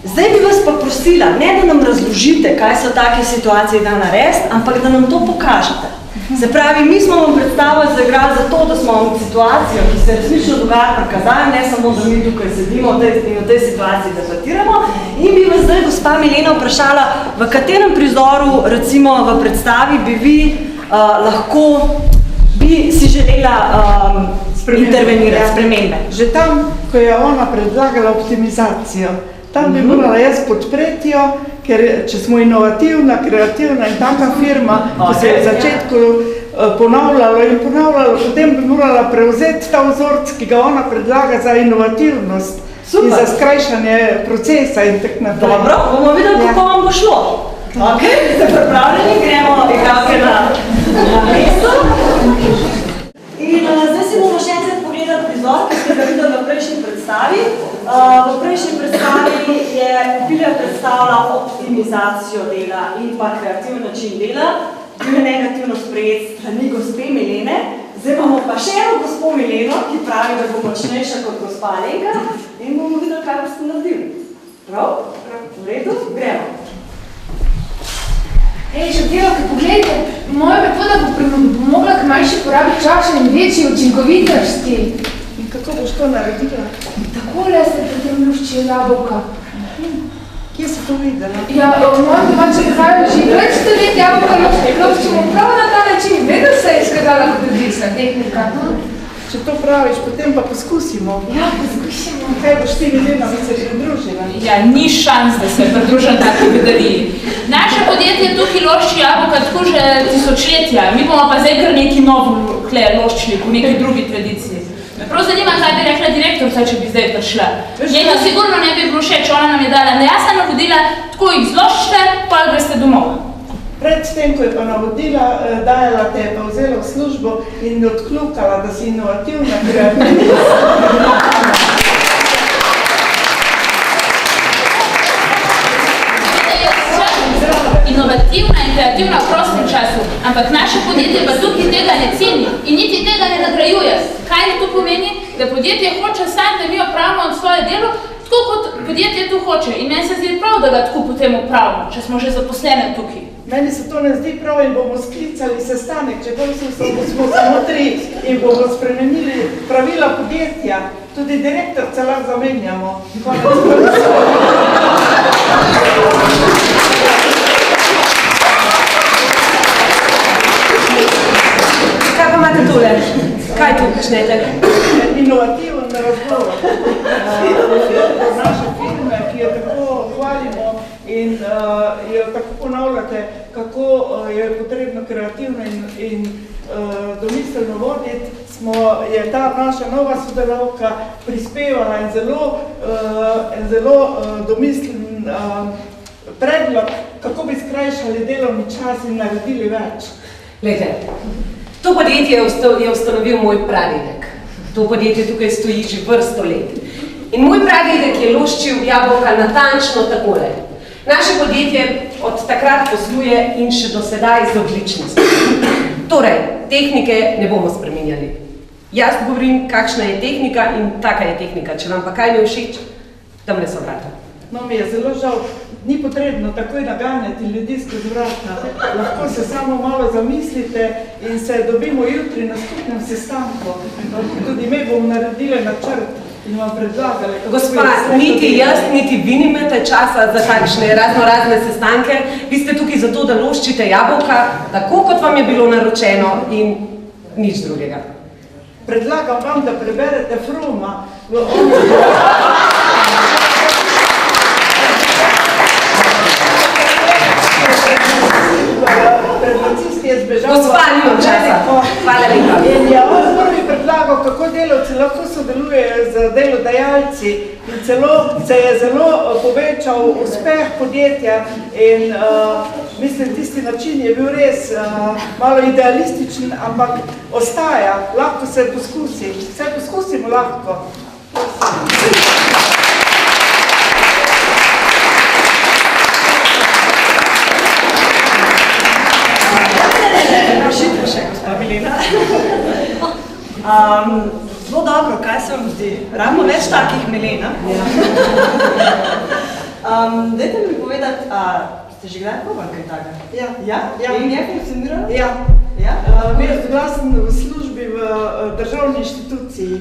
Zdaj bi vas pa prosila, ne da nam razložite, kaj se v takej situaciji da narediti, ampak da nam to pokažete. Se pravi, mi smo vam predstavili zaigrali za to, da smo vam situacijo, ki se resnično dogaja, prikazali, ne samo, da mi tukaj sedimo in v tej situaciji debatiramo. In bi vas zdaj, gospa Milena, vprašala, v katerem prizoru, recimo v predstavi, bi vi lahko, bi si želela intervenirati, spremembe? Že tam, ko je ona predlagala optimizacijo, tam bi morala jaz podpreti jo, ker če smo inovativna, kreativna in taka firma, ko se je v začetku ponavljalo in ponavljalo, potem bi morala prevzeti ta vzorc, ki ga ona predlaga za inovativnost in za skrajšanje procesa in tak naprej. Dobro, bomo videli, kako vam bo šlo. Ste pripravljeni? Gremo igralke na mesto. In zdaj si bomo še enkrat pogledati prizor, ki ste ga videli v prejšnji predstavi. V prejšnji predstavi je Pupilja predstavila optimizacijo dela in pa kreativni način dela. Bil je negativno sprejet strani gospe Milene. Zdaj imamo pa še eno gospo Mileno, ki pravi, da bo močnejša kot gospa Alenka in bomo videli, kaj boste naredili. Prav? V redu? Gremo. Šotirovke, poglejte, moja metoda bo mogla k manjši porabi časa in večji učinkovitosti. In kako boš to naredila? Takole se potem luščijo jabolka. Kje si to videla? Ja, v mojem domačem kraju že več let jabolka luščimo prav na ta način. Vedno se je izkazala kot odlična tehnika. Če to praviš, potem pa poskusimo. Ja, poskusimo. Kaj boš ti, Milena, bi se pridružila? Ja, ni šans, da se pridružim taki bedariji. Naše podjetje tukaj lošči jabolka tako že tisočletja. Mi bomo pa zdaj kar neki novo loščili, v neki drugi tradiciji. Me prav zanima, kaj bi rekla direktorca, če bi zdaj prišla. Njega sigurno ne bi bilo všeč, ona nam je dala nejasna navodila, tako jih zloščite, pa greste domov. Predtem, ko je pa navodila, dajala te je pa vzela v službo in odkljukala, da si inovativna, kreativna. Inovativna in kreativna v prostem času, ampak naše podjetje pa tukaj tega ne ceni in niti tega ne nagrajuje. Kaj to pomeni? Da podjetje hoče sam, da mi opravimo svoje delo, tako kot podjetje tu hoče. In meni se zdi prav, da ga tako potem opravimo, če smo že zaposlene tukaj. Meni se to ne zdi prav in bomo sklicali sestanek, če smo samo 3 in bomo spremenili pravila podjetja. Tudi direktorca lahko zamenjamo. Kaj pa imate tole? Kaj tu počnete? Inovativen razgovor. Naše firme, ki jo tako hvalimo in jo tako ponavljate, kako je potrebno kreativno in domiselno voditi, je ta naša nova sodelavka prispevala in zelo domislen predlog, kako bi skrajšali delovni čas in naredili več. Glejte, to podjetje je ustanovil moj pradedek. To podjetje tukaj stoji že vrsto let. In moj pradedek je loščil jabolka natančno takole. Naše podjetje od takrat posluje in še do sedaj z odličnostjo. Torej, tehnike ne bomo spreminjali. Jaz govorim, kakšna je tehnika in taka je tehnika. Če vam pa kaj ne všeč, tamle so vrata. no mi je zelo žal, ni potrebno takoj naganjati ljudi skozi vrata. Lahko se samo malo zamislite in se dobimo jutri na skupnem sestanku. Tudi mi bomo naredili načrt in vam predlagali. Gospa, niti jaz, niti vi nimate časa za takšne razne sestanke. Vi ste tukaj zato, da loščite jabolka, tako kot vam je bilo naročeno in nič drugega. Predlagam vam, da preberete Froma. Pred nacisti je zbežal... Gospa, nimam časa. Hvala lepa. In je on prvi predlagal, kako delavci lahko sodelujejo z delodajalci. In celo se je zelo povečal uspeh podjetja in mislim, tisti način je bil res malo idealističen, ampak ostaja, lahko se poskusi. Se poskusimo lahko. Prošite še, gospa Milena. Zelo dobro, kaj se vam zdi? Ravno več takih Milena. Dajte mi povedati, ste že kdaj probali kaj takega? Ja? In je funkcioniralo? Ja. Bila sem v službi v državni inštituciji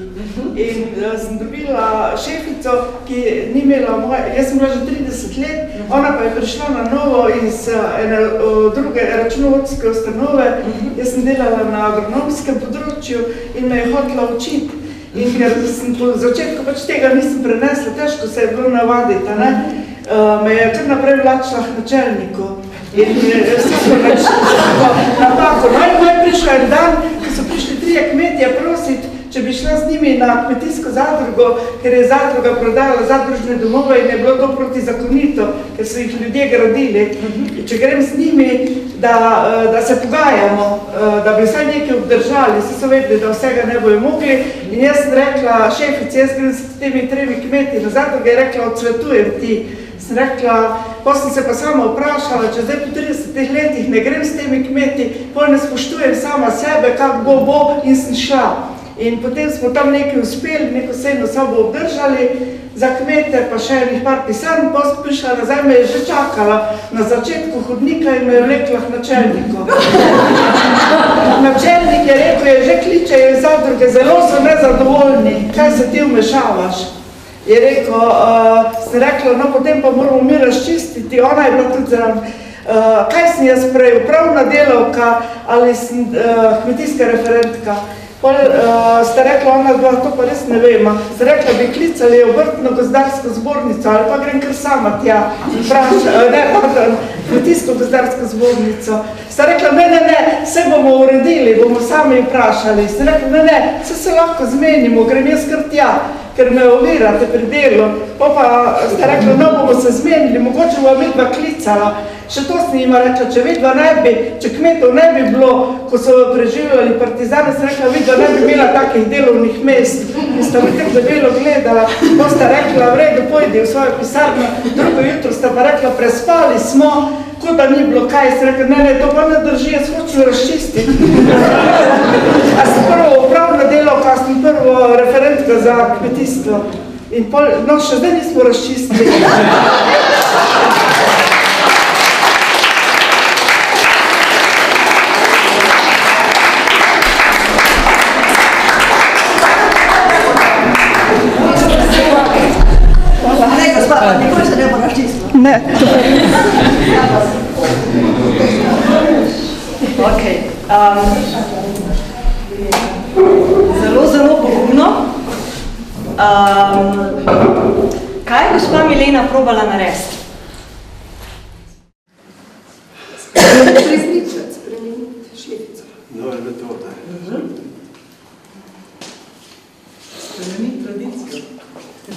in sem dobila šefico, ki ni imela jaz sem bila že 30 let, ona pa je prišla na novo iz ene druge računovodske ustanove, jaz sem delala na agronomskem področju in me je hotela učiti. In ker sem po začetku pač tega nisem prenesla, težko se je bilo navaditi, me je kar naprej vlačila k načelniku. In vsako napako. No in je prišla en dan, ko so prišli 3 kmetje prositi, če bi šla z njimi na kmetijsko zadrugo, ker je zadruga prodala zadružne domove in je bilo to protizakonito, ker so jih ljudje gradili. Če grem z njimi, da se pogajamo, da bi vsaj nekaj obdržali, so vedeli, da vsega ne bojo mogli. In jaz sem rekla, šefici, jaz grem s temi 3 kmeti na zadruge, je rekla, odsvetujem ti. Sem rekla, potem sem se pa sama vprašala, če zdaj po 30 letih ne grem s temi kmeti, potem ne spoštujem sama sebe, kako bo in sem šla. In potem smo tam nekaj uspeli, neko sejno sobo obdržali, za kmete pa še enih par pisarn, potem sem prišla nazaj, me je že čakala na začetku hodnika in me je vlekla k načelniku. Načelnik je rekel, je že kličejo iz zadruge, zelo so nezadovoljni, kaj se ti vmešavaš? Je rekel, sem rekla, no potem pa moramo mi razčistiti, ona je bila tudi zraven. Kaj sem jaz prej, upravna delavka ali sem kmetijska referentka? Potem sta rekla, ona dva, to pa res ne vem, sta rekla, bi klicali obrtno-gozdarsko zbornico ali pa grem kar sama tja, kmetijsko-gozdarsko zbornico. Sta rekla, ne, se bomo uredili, bomo sami vprašali. Sta rekla, ne, se lahko zmenimo, grem jaz kar tja, ker me ovirate pri delu. Pa sta rekla, no bomo se zmenili, mogoče bomo vidva klicala. Še to sem jima rekla, če kmetov ne bi bilo, ko so preživljali partizane, sem rekla, vidva ne bi imela takih delovnih mest. In sta mi tako debelo gledala, pa sta rekla, v redu, pojdi v svojo pisarno. Drugo jutro sta pa rekla, prespali smo, kot da ni bilo kaj. Sem rekla, ne, to pa ne drži, jaz hočem razčistiti. A sem prvo upravna delavka, sem prvo referentka za kmetijstvo. In no, še zdaj nismo razčistili. Ne, to pa okay. Zelo pogumno. Kaj je gospa Milena probala narediti? Spremeniti šefico. Nove metode.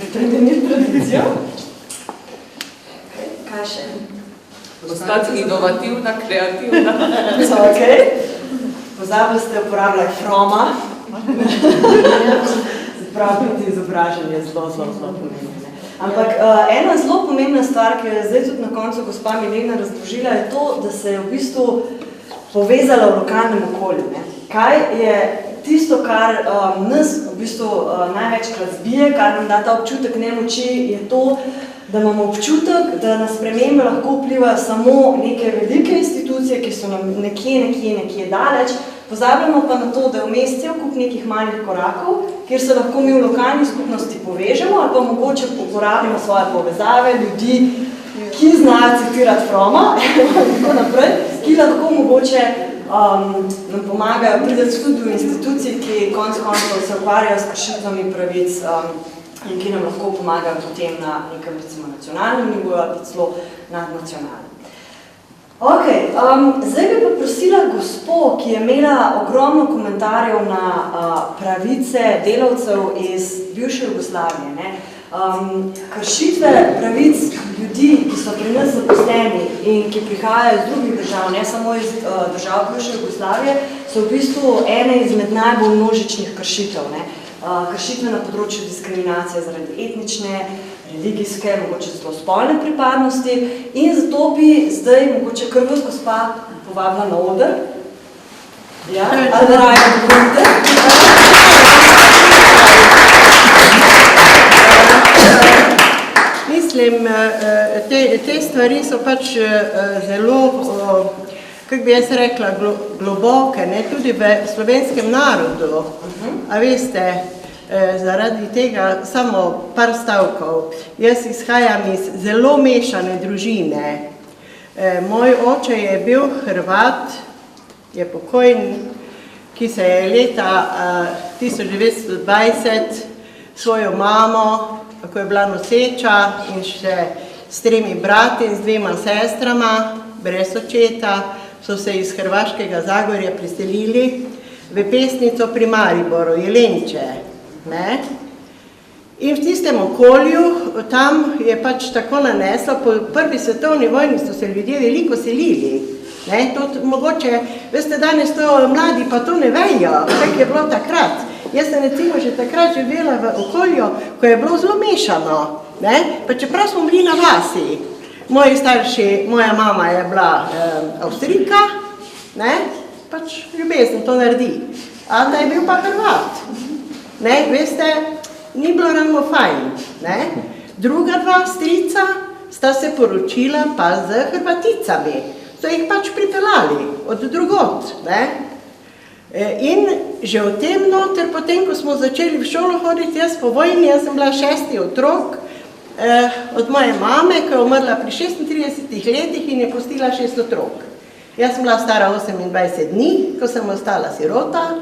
Spremeniti tradicijo? Kaj še? Postati inovativna, kreativna. Ok. Pozabili ste uporabljati Froma. Prav biti izobražanje zelo pomembno. Ampak ena zelo pomembna stvar, ki je zdaj tudi na koncu gospa Milena razložila, je to, da se je v bistvu povezala v lokalnem okolju. Kaj je tisto, kar nas v bistvu največkrat zbije, kar nam da ta občutek nemoči, je to, da imamo občutek, da na spremembe lahko vplivajo samo neke velike institucije, ki so nam nekje daleč, pozabljamo pa na to, da je vmes cel kup nekih manjih korakov, kjer se lahko mi v lokalni skupnosti povežemo ali pa mogoče uporabimo svoje povezave, ljudi, ki znajo citirati Froma, tako naprej, ki lahko mogoče nam pomagajo priti tudi v instituciji, ki konec koncev se ukvarjajo s kršitvami pravic in ki nam lahko pomagajo potem na nekem recimo nacionalnem nivoju ali celo nadnacionalnem. Ok, zdaj bi pa prosila gospo, ki je imela ogromno komentarjev na pravice delavcev iz bivše Jugoslavije. Kršitve pravic ljudi, ki so pri nas zaposleni in ki prihajajo iz drugih držav, ne samo iz držav bivše Jugoslavije, so v bistvu ene izmed najbolj množičnih kršitev. Kršitve na področju diskriminacije zaradi etnične, religijske, mogoče zelo spolne pripadnosti in zato bi zdaj mogoče kar vas gospa povabila na oder. Ja, ali raje govorite? Mislim, te stvari so pač zelo, kako bi jaz rekla, globoke, tudi v slovenskem narodu. A veste, zaradi tega samo par stavkov. Jaz izhajam iz zelo mešane družine. Moj oče je bil Hrvat, je pokojni, ki se je leta 1920 svojo mamo, ko je bila noseča in še s 3 brati in s 2 sestrama, brez očeta, so se iz Hrvaškega Zagorja priselili v Pesnico pri Mariboru, Jelenče. In v tistem okolju, tam je pač tako naneslo, po prvi svetovni vojni so se ljudje veliko selili. Mogoče, veste, danes to mladi pa to ne vejo, kako je bilo takrat. Jaz sem recimo že takrat živela v okolju, ko je bilo zelo mešano, pa čeprav smo bili na vasi. Moji starši, moja mama je bila Avstrijka, pač ljubezen to naredi, a da je bil pa Hrvat. Veste, ni bilo ravno fajn. Druga 2 strica sta se poročila pa z Hrvaticami. So jih pač pripeljali od drugot. In že v tem noter, potem, ko smo začeli v šolo hoditi, jaz po vojni, jaz sem bila 6. otrok od moje mame, ki je umrla pri 36 letih in je pustila 6 otrok. Jaz sem bila stara 28 dni, ko sem ostala sirota,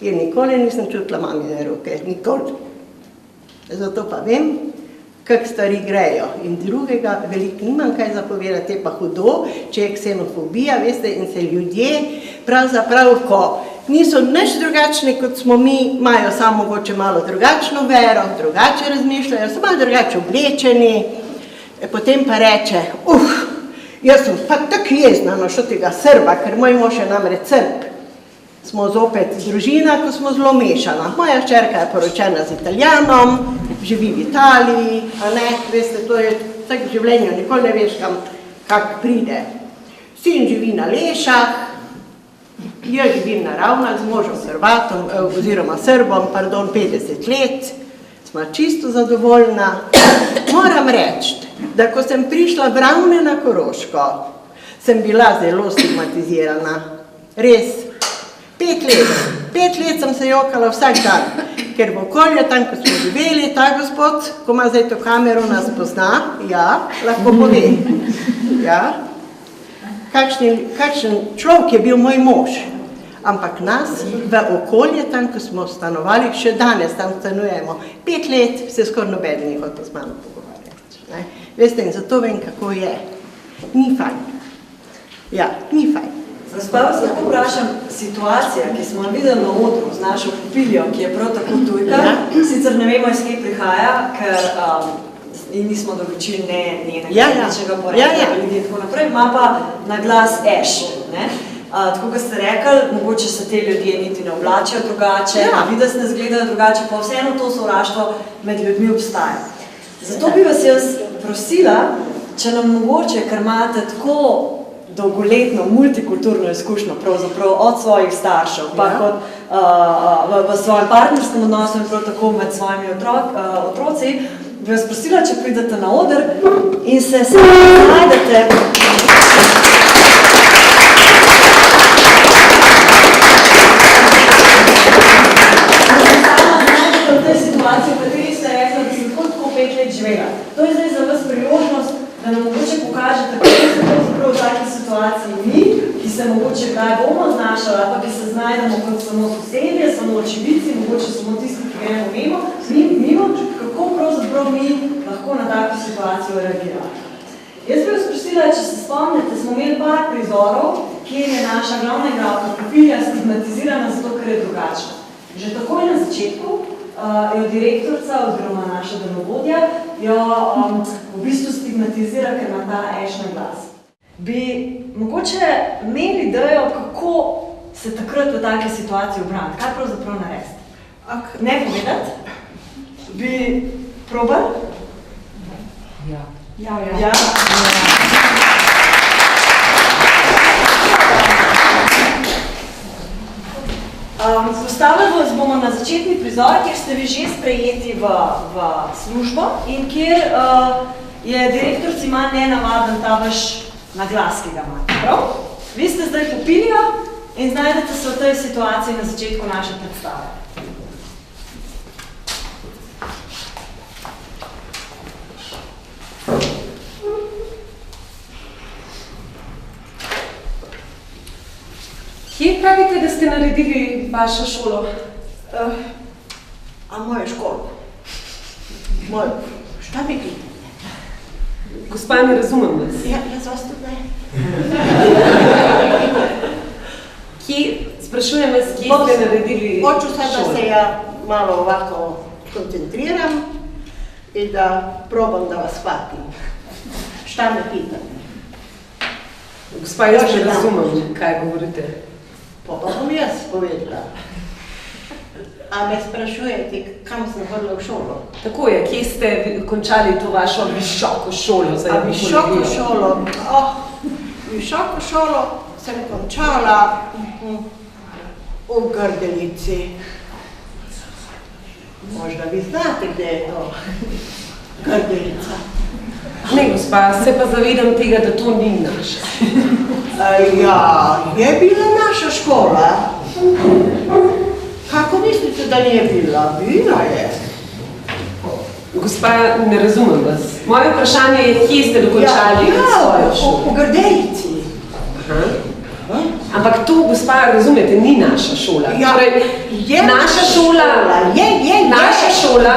in nikoli nisem čutila mamine roke, nikoli. Zato pa vem, kako stvari grejo. In drugega, veliko nimam kaj zapovedati, je pa hudo, če je ksenofobija, veste, in se ljudje pravzaprav, ko niso nič drugačni, kot smo mi, imajo samo mogoče malo drugačno vero, drugače razmišljajo, so malo drugače oblečeni, potem pa reče, jaz sem pa tako jezna na tega Srba, ker moj mož je namreč Srb. Smo zopet družina, ko smo zelo mešana. Moja hčerka je poročena z Italijanom, živi v Italiji, veste, to je tako v življenju, nikoli ne veš, kak pride. Sin živi na Lešah, jaz živim na Ravnah z možom Hrvatom, oziroma Srbom, 50 let, smo čisto zadovoljna. Moram reči, da ko sem prišla v Ravne na Koroško, sem bila zelo stigmatizirana. Res. 5 let sem se jokala vsak dan, ker v okolju tam, ko smo živeli, ta gospod, ko ima zdaj to kamero, nas pozna, ja, lahko pove. Ja. Kakšen človek je bil moj mož, ampak nas v okolje tam, ko smo stanovali, še danes tam stanujemo. 5 let se skoraj noben ni hotel z mano pogovarjati. Veste, in zato vem, kako je. Ni fajn. Ja, ni fajn. Gospa, vas lahko vprašam, situacija, ki smo videli na odru z našo Pupiljo, ki je prav tako tujka, sicer ne vemo, iz kje prihaja, ker nismo določili njenega etničnega porekla ljudi in tako naprej, ima pa na glas Eš. Tako, kot ste rekli, mogoče se te ljudje niti ne oblačijo drugače, vidi se ne zgledajo drugače, pa vseeno to sovraštvo med ljudmi obstaja. Zato bi vas jaz prosila, če nam mogoče, ker imate tako dolgoletno, multikulturno izkušnjo pravzaprav od svojih staršev, pa kot v svojem partnerskem odnosu in prav tako med svojimi otroci, bi vas prosila, če pridete na oder in se najdete. V tej situaciji, v kateri ste rekli, da ste tako 5 let živela. To je zdaj za vas priložnost, da nam mogoče pokažete, kako se pravzaprav v takih situaciji mi, ki se mogoče kdaj bomo znašali, pa ki se znajdemo kot samo sosedje, samo očividci, mogoče samo tisti, ki gremo mimo, kako pravzaprav mi lahko na tako situacijo reagiramo. Jaz bi vas prosila, če se spomnite, smo imeli par prizorov, kjer je naša glavna igralka Profilija stigmatizirana zato, ker je drugačna. Že takoj na začetku jo direktorca oziroma naša delovodja jo v bistvu stigmatizira, ker ima ta ešna glas. Bi mogoče imeli idejo, kako se takrat v take situacije obraniti? Kaj pravzaprav narediti? Ne povedati? Bi probali? Ja. Postavili vas bomo na začetni prizor, kjer ste vi že sprejeti v službo in kjer je direktorci manj nenavaden ta vaš naglas, ki ga imate. Prav? Vi ste zdaj Popilijo in znajdete se v tej situaciji na začetku naše predstave. Kje pravite, da ste naredili vašo šolo? A mojo školo? Mojo, šta bi gledali? Gospa, ne razumem vas. Ja, jaz vas tudi ne. Sprašujem vas, kje ste naredili šolo? Hoču se, da se ja malo ovako koncentriram in da probam, da vas shvatim. Šta me pitate? Gospa, jaz ne razumem, kaj govorite. Pa bom jaz povedala. A me sprašujete, kam sem hodila v šolo? Tako je, kje ste končali to vašo visoko šolo za ekologijo? Visoko šolo? Visoko šolo sem končala v Grdelici. Možda vi znate, gde je to Grdelica. Ne, gospa, se pa zavedam tega, da to ni naša. Ja, je bila naša škola. Kako mislite, da nije bila? Bila je. Gospa, ne razumem vas. Moje vprašanje je, kje ste dokončali svojo šolo? V Grdelici. Ampak to, gospa, razumete, ni naša šola. Je naša šola. Naša šola.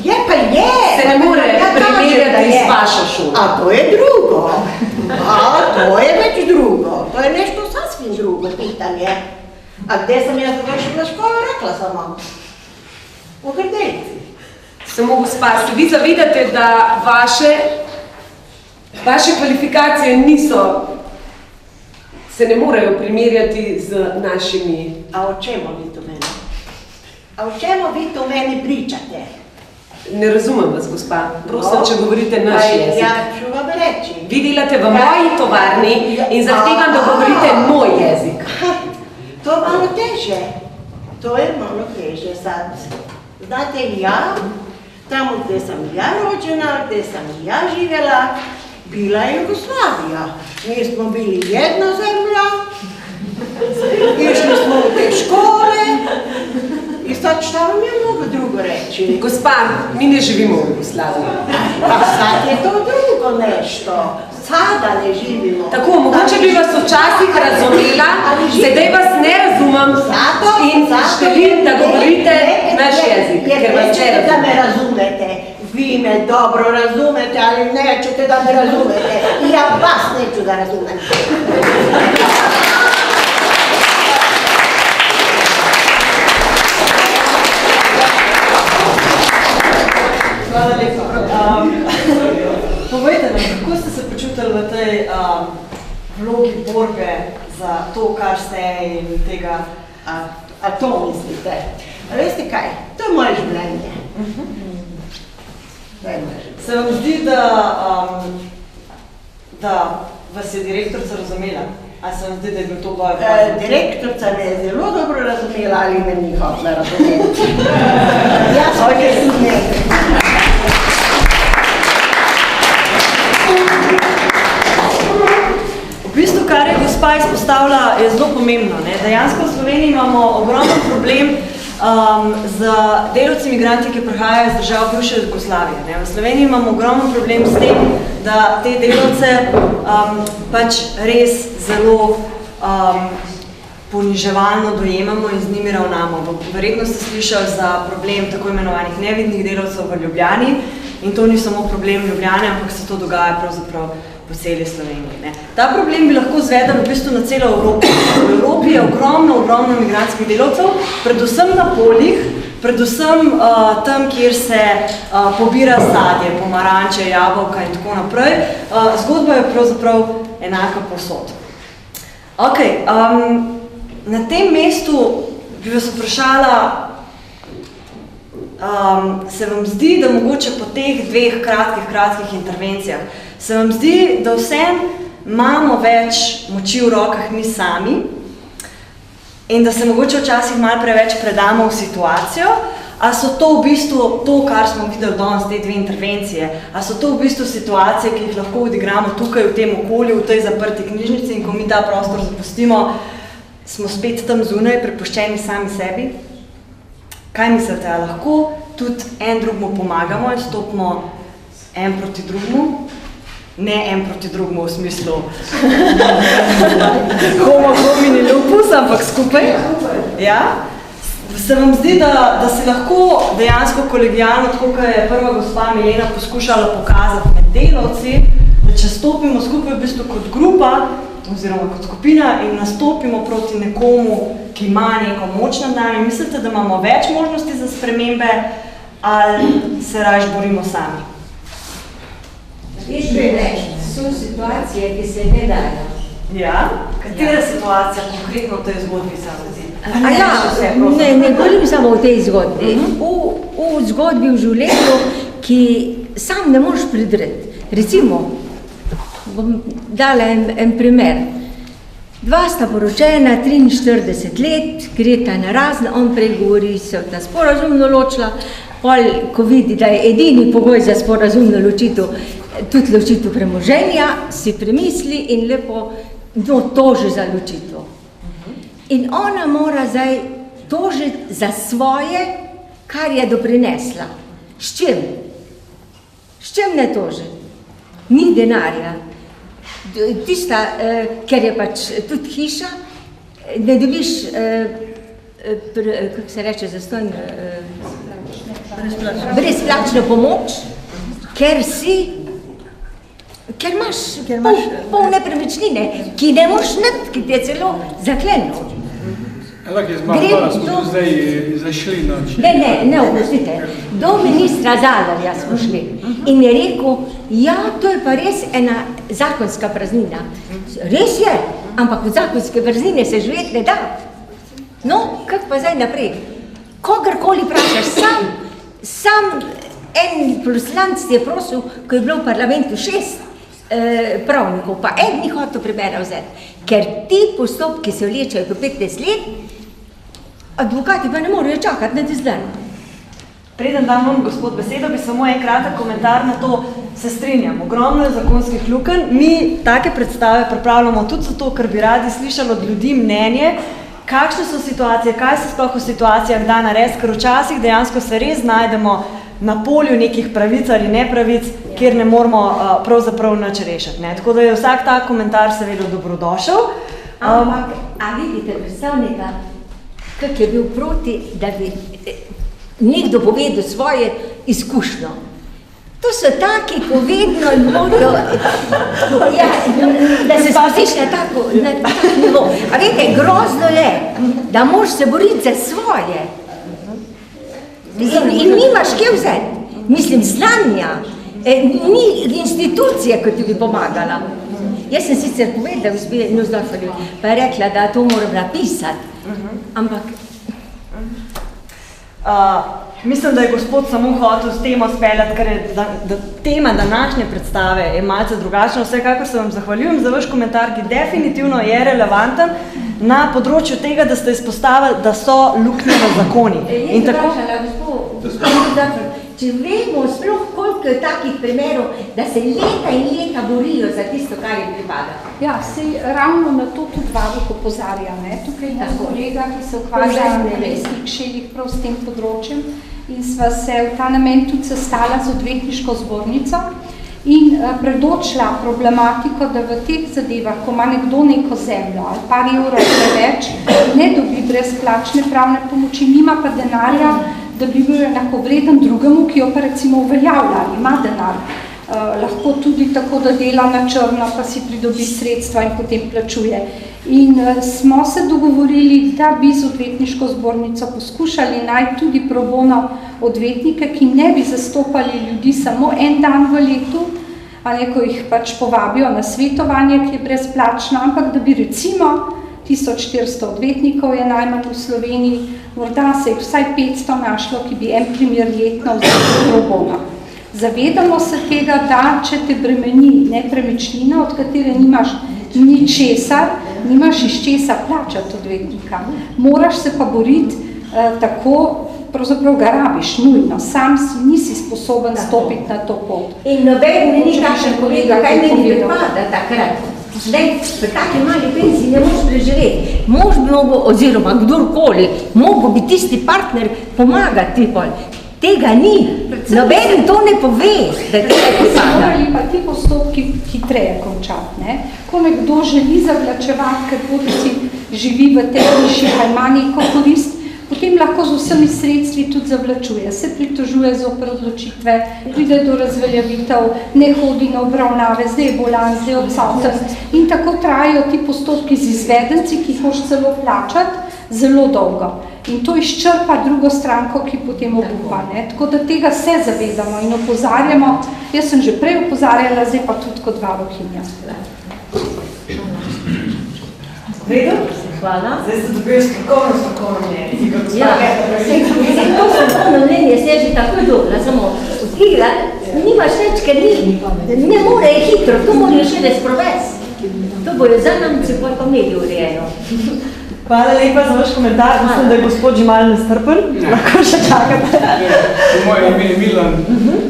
Je pa je. Se ne more primerjati z vašo šolo. A to je drugo. To je več drugo. To je nešto sasvim drugo pitanje. A gde sam ja završila školu, rekla sam vam. U Grdelici. Samo gospa, se vi zavedate, da vaše kvalifikacije se ne morejo primerjati z našimi. A o čemu vi to meni? A o čemu vi to meni pričate? Ne razumem vas, gospa. Prosim, če govorite naš jezik. Ja, ću vam reći. Vi delate v moji tovarni in zahtevam, da govorite moj jezik. To je malo teže. To je malo teže sad. Znate, ja, tamo gde sam ja rođena, gde sam ja živjela, bila je Jugoslavija. Mi smo bili jedna zemlja, išli smo u te škole i sad šta vam ja mogu drugo reći? Gospa, mi ne živimo u Jugoslaviji. Pa sad je to drugo nešto. Sada ne živimo. Tako, mogoče bi vas včasih razumela, sedaj vas ne razumem in želim, da govorite naš jezik, ker vas ne da me razumete. Vi me dobro razumete, ali nećete da me razumete. I ja vas neću da razumem. Hvala lepa. Povejte nam, kako ste se počutili v tej vlogi borbe za to, kar ste in tega, a to mislite? A veste kaj? To je moje življenje. Se vam zdi, da vas je direktorca razumela? A se vam zdi, da je bil to boj? Direktorca me je zelo dobro razumela, ali me ni hotela razumeti. Jaz pa sem ne. kar je gospa izpostavila, je zelo pomembno. Ne? Dejansko v Sloveniji imamo ogromen problem z delavci migranti, ki prihajajo iz držav bivše Jugoslavije. Ne? V Sloveniji imamo ogromen problem s tem, da te delavce pač res zelo poniževalno dojemamo in z njimi ravnamo. Verjetno ste slišali za problem tako imenovanih nevidnih delavcev v Ljubljani in to ni samo problem Ljubljane, ampak se to dogaja pravzaprav po celi Sloveniji. Ne. Ta problem bi lahko zvedel v bistvu na celo Evropi. V Evropi je ogromno migrantskih delavcev, predvsem na poljih, predvsem tam, kjer se pobira sadje, pomaranče, jabolka in tako naprej. Zgodba je pravzaprav enaka povsod. Ok, na tem mestu bi vas vprašala, se vam zdi, da mogoče po teh dveh kratkih intervencijah, se vam zdi, da vsem imamo več moči v rokah mi sami in da se mogoče včasih malo preveč predamo v situacijo, a so to v bistvu to, kar smo videli danes, te dve intervencije, a so to v bistvu situacije, ki jih lahko odigramo tukaj v tem okolju, v tej zaprti knjižnici in ko mi ta prostor zapustimo, smo spet tam zunaj, prepuščeni sami sebi. Kaj mislite, a lahko tudi en drugmu pomagamo in stopimo en proti drugmu? Ne en proti drugmu v smislu homo homini lupus, ampak skupaj. Ja? Se vam zdi, da se lahko dejansko kolegijalno, tako kot je prva gospa Milena poskušala pokazati med delavci, da če stopimo skupaj v bistvu kot grupa, oziroma kot skupina in nastopimo proti nekomu, ki ima neko moč nad nami, mislite, da imamo več možnosti za spremembe ali se raje borimo sami? So situacije, ki se ne dajo. Ja? Katera situacija konkretno v tej zgodbi se zdi? Ne govorim samo o tej zgodbi. V zgodbi v življenju, ki sam ne moreš pridreti. Recimo, bom dala en primer. Dva sta poročena, 43 let, greta na razne, on prej govori, se ta sporazumno ločila, ko vidi, da je edini pogoj za sporazumno ločitev, tudi ločitev premoženja, si premisli in lepo toži za ločitev. In ona mora zdaj tožiti za svoje, kar je doprinesla. S čim? S čim ne toži? Ni denarja. Tista, ker je pač tudi hiša, ne dobiš, kako se reče, zastojno, brezplačno pomoč, ker imaš pol nepremičnine, ki ne moš niti, ki ti je celo zaklenil. Lahko je zmanjala, smo tu zdaj zašli noč. Ne, opustite. Do ministra Zalarja smo šli in je rekel, ja, to je pa res ena zakonska praznina. Res je, ampak v zakonske praznine se živeti ne da. No, kak pa zdaj naprej? Kogarkoli vprašaš, sam en poslanec je prosil, ko je bilo v parlamentu 6 pravnikov, pa en ni hotel primera vzeti, ker ti postopki se vlečajo po 15 let, advokati pa ne morajo čakati na zdaj. Preden dam vam, gospod, besedo, bi samo en kratek komentar na to, se strinjam. Ogromno je zakonskih lukenj. Mi take predstave pripravljamo tudi zato, ker bi radi slišali od ljudi mnenje, kakšne so situacije, kaj se sploh v situacijah da narediti, ker včasih dejansko se res znajdemo na polju nekih pravic ali nepravic, kjer ne moramo pravzaprav nič rešiti. Ne? Tako da je vsak ta komentar seveda dobrodošel. Ampak, a vidite predstavnika, kak je bil proti, da bi nekdo povedal svoje izkušnjo. To so taki, ko vedno morajo, da se spustiš na tako nivo. A vete, grozno je, da moraš se boriti za svoje. In nimaš kje vzeti. Mislim, znanja, ni institucije, ko ti bi pomagala. Jaz sem sicer povedala, pa je rekla, da to moram napisati. Ampak mislim, da je gospod samo hotel s temo speljati, ker je tema današnje predstave je malce drugačna. Vsekakor se vam zahvaljujem za vaš komentar, ki definitivno je relevanten na področju tega, da ste izpostavili, da so luknje v zakoni. Če vemo sploh, koliko koliko je takih primerov, da se leta in leta borijo za tisto, kar jim pripada? Ja, sej ravno na to tudi varuh opozarja, ne? Tukaj je kolega, ki se ukvarja na mestnih kšelih prav s tem področjem in sva se v ta namen tudi sestala z odvetniško zbornico in predočila problematiko, da v teh zadevah, ko ima nekdo neko zemljo ali par evrov preveč, ne dobi brezplačne pravne pomoči, nima pa denarja, da bi bil enakovreden drugemu, ki jo pa recimo uveljavlja ali ima denar. Lahko tudi tako, da dela na črno, pa si pridobi sredstva in potem plačuje. In smo se dogovorili, da bi z odvetniško zbornico poskušali najti tudi pro bono odvetnike, ki ne bi zastopali ljudi samo en dan v letu, ali ko jih pač povabijo na svetovanje, ki je brezplačno, ampak da bi recimo 1400 odvetnikov je najmanj v Sloveniji, morda se jih vsaj 500 našlo, ki bi en primer letno vzeli pro bono. Zavedamo se tega, da če te bremeni nepremičnina, od katere nimaš ničesar, nimaš iz česa plačati odvetnika. Moraš se pa boriti tako, pravzaprav ga rabiš nujno, sam nisi sposoben stopiti na to pot. In noben ni kakšen kolega, kaj meni pripada takrat. Zdaj, v taki mali penziji ne moš preživeti. Mož bi mogel, oziroma kdorkoli, mogel bi tisti partner pomagati pol. Tega ni. Noben to ne pove, da je tega pripada. Morali pa ti postopki hitreje končati, ne? Ko nekdo želi zavlačevati, ker bodisi živi v tej hiši ali ima neko korist, potem lahko z vsemi sredstvi tudi zavlačuje. Se pritožuje zoper odločitve, pride do razveljavitev, ne hodi na obravnave, zdaj je bolan, zdaj je odsoten. In tako trajajo ti postopki z izvedenci, ki jih moš celo plačati, zelo dolgo. In to izčrpa drugo stranko, ki potem obupa. Ne? Tako da tega se zavedamo in opozarjamo. Jaz sem že prej opozarjala, zdaj pa tudi kot varuhinja. Redo? Hvala. Zdaj ste dobili strokovno mnenje. Ja, to strokovno mnenje se je že takoj dobila, samo od tega nimaš več, ker ne more hitro, to morajo še sprovesti. To bojo zanamci, pa imeli urejeno. Hvala lepa za vaš komentar. Mislim, da je gospod že malo nestrpen. Lahko še čakate. Moje ime je Milan.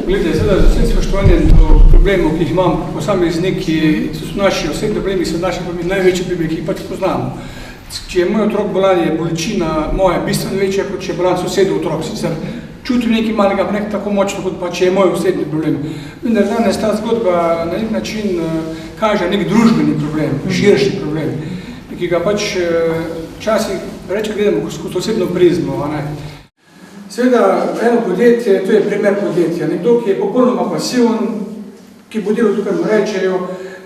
Gledajte, seveda z vsem spoštovanjem do problemov, ki jih imam posamezniki, so naši osebni problemi, so naši problemi največji problemi, ki jih pač poznamo. Če je moj otrok bolan, je bolečina moja bistveno večja, kot če je bolan sosedov otrok. Sicer čutim nekaj malega, pa nekaj tako močno, kot pa če je moj osebni problem. Vendar danes ta zgodba na nek način kaže nek družbeni problem, širši problem, ki ga pač včasih reče gledamo kot osebno prizmo. Seveda, eno podjetje, to je primer podjetja. Nekdo, ki je popolnoma pasiven, ki bo delal tukaj mu rečejo,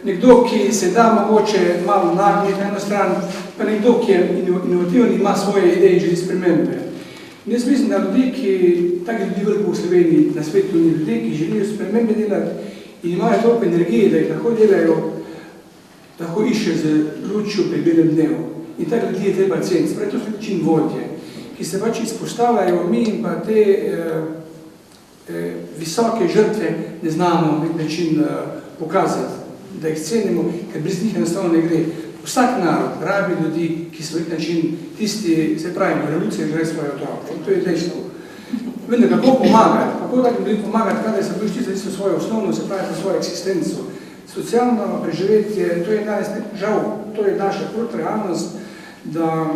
nekdo, ki se da mogoče malo nagniti na eno stran, pa nekdo, ki je inovativen, ima svoje ideje in želi spremembe. In jaz mislim, da ljudi, ki tako ljudi veliko v Sloveniji, na svetu ni ljudi, ki želijo spremembe delati in imajo toliko energije, da jih lahko delajo, lahko išče z lučjo pri belem dnevu. In tako ljudi je treba ceniti. Spravi, to so način vodje, ki se pač izpostavljajo mi in pa te visoke žrtve ne znamo nek način pokazati, da jih cenimo, ker brez njih enostavno ne gre. Vsak narod rabi ljudi, ki so nek način tisti, se pravi, revolucije gre svoje otroke. In to je dejstvo. Vendar, kako pomagati? Kako takim ljudem pomagati, kada se bojiš tisto za svojo osnovno, se pravi, za svojo eksistenco? Socialno preživetje, to je danes, žal, to je naša krut realnost, da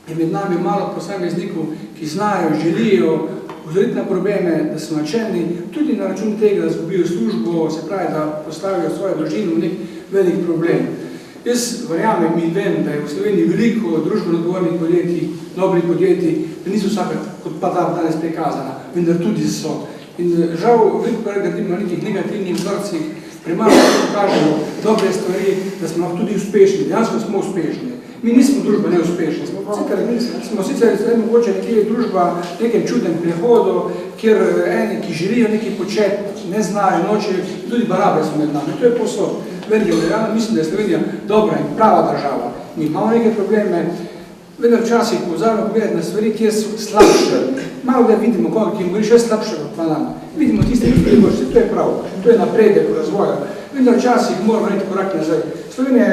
je med nami malo posameznikov, ki znajo, želijo upozoriti na probleme, da so načelni, tudi na račun tega, da izgubijo službo, se pravi, da postavijo svojo družino v nek velik problem. Jaz verjamem in vem, da je v Sloveniji veliko družbeno odgovornih podjetij, dobrih podjetij, da niso vsaka kot pa danes prikazana, vendar tudi so. In žal, veliko gradimo na nekih negativnih vzorcih, premalo pokažemo dobre stvari, da smo tudi uspešni, dejansko smo uspešni. Mi nismo družba neuspešni, smo sicer mogoče nekje družba v nekem čudnem prehodu, kjer eni, ki želijo nekaj početi, ne znajo, nočejo, tudi barabe so med nami, to je posod. Verjamem, mislim, da je Slovenija dobra in prava država. Mi imamo neke probleme, vendar včasih pozavljamo pogledati na stvari, kjer so slabše. Malo da vidimo koga, ki jim govori še slabše kot pa nam. Vidimo tiste, ki pribošče, to je prav, to je napredek v razvoju. Vendar včasih moramo narediti korak nazaj. Slovenija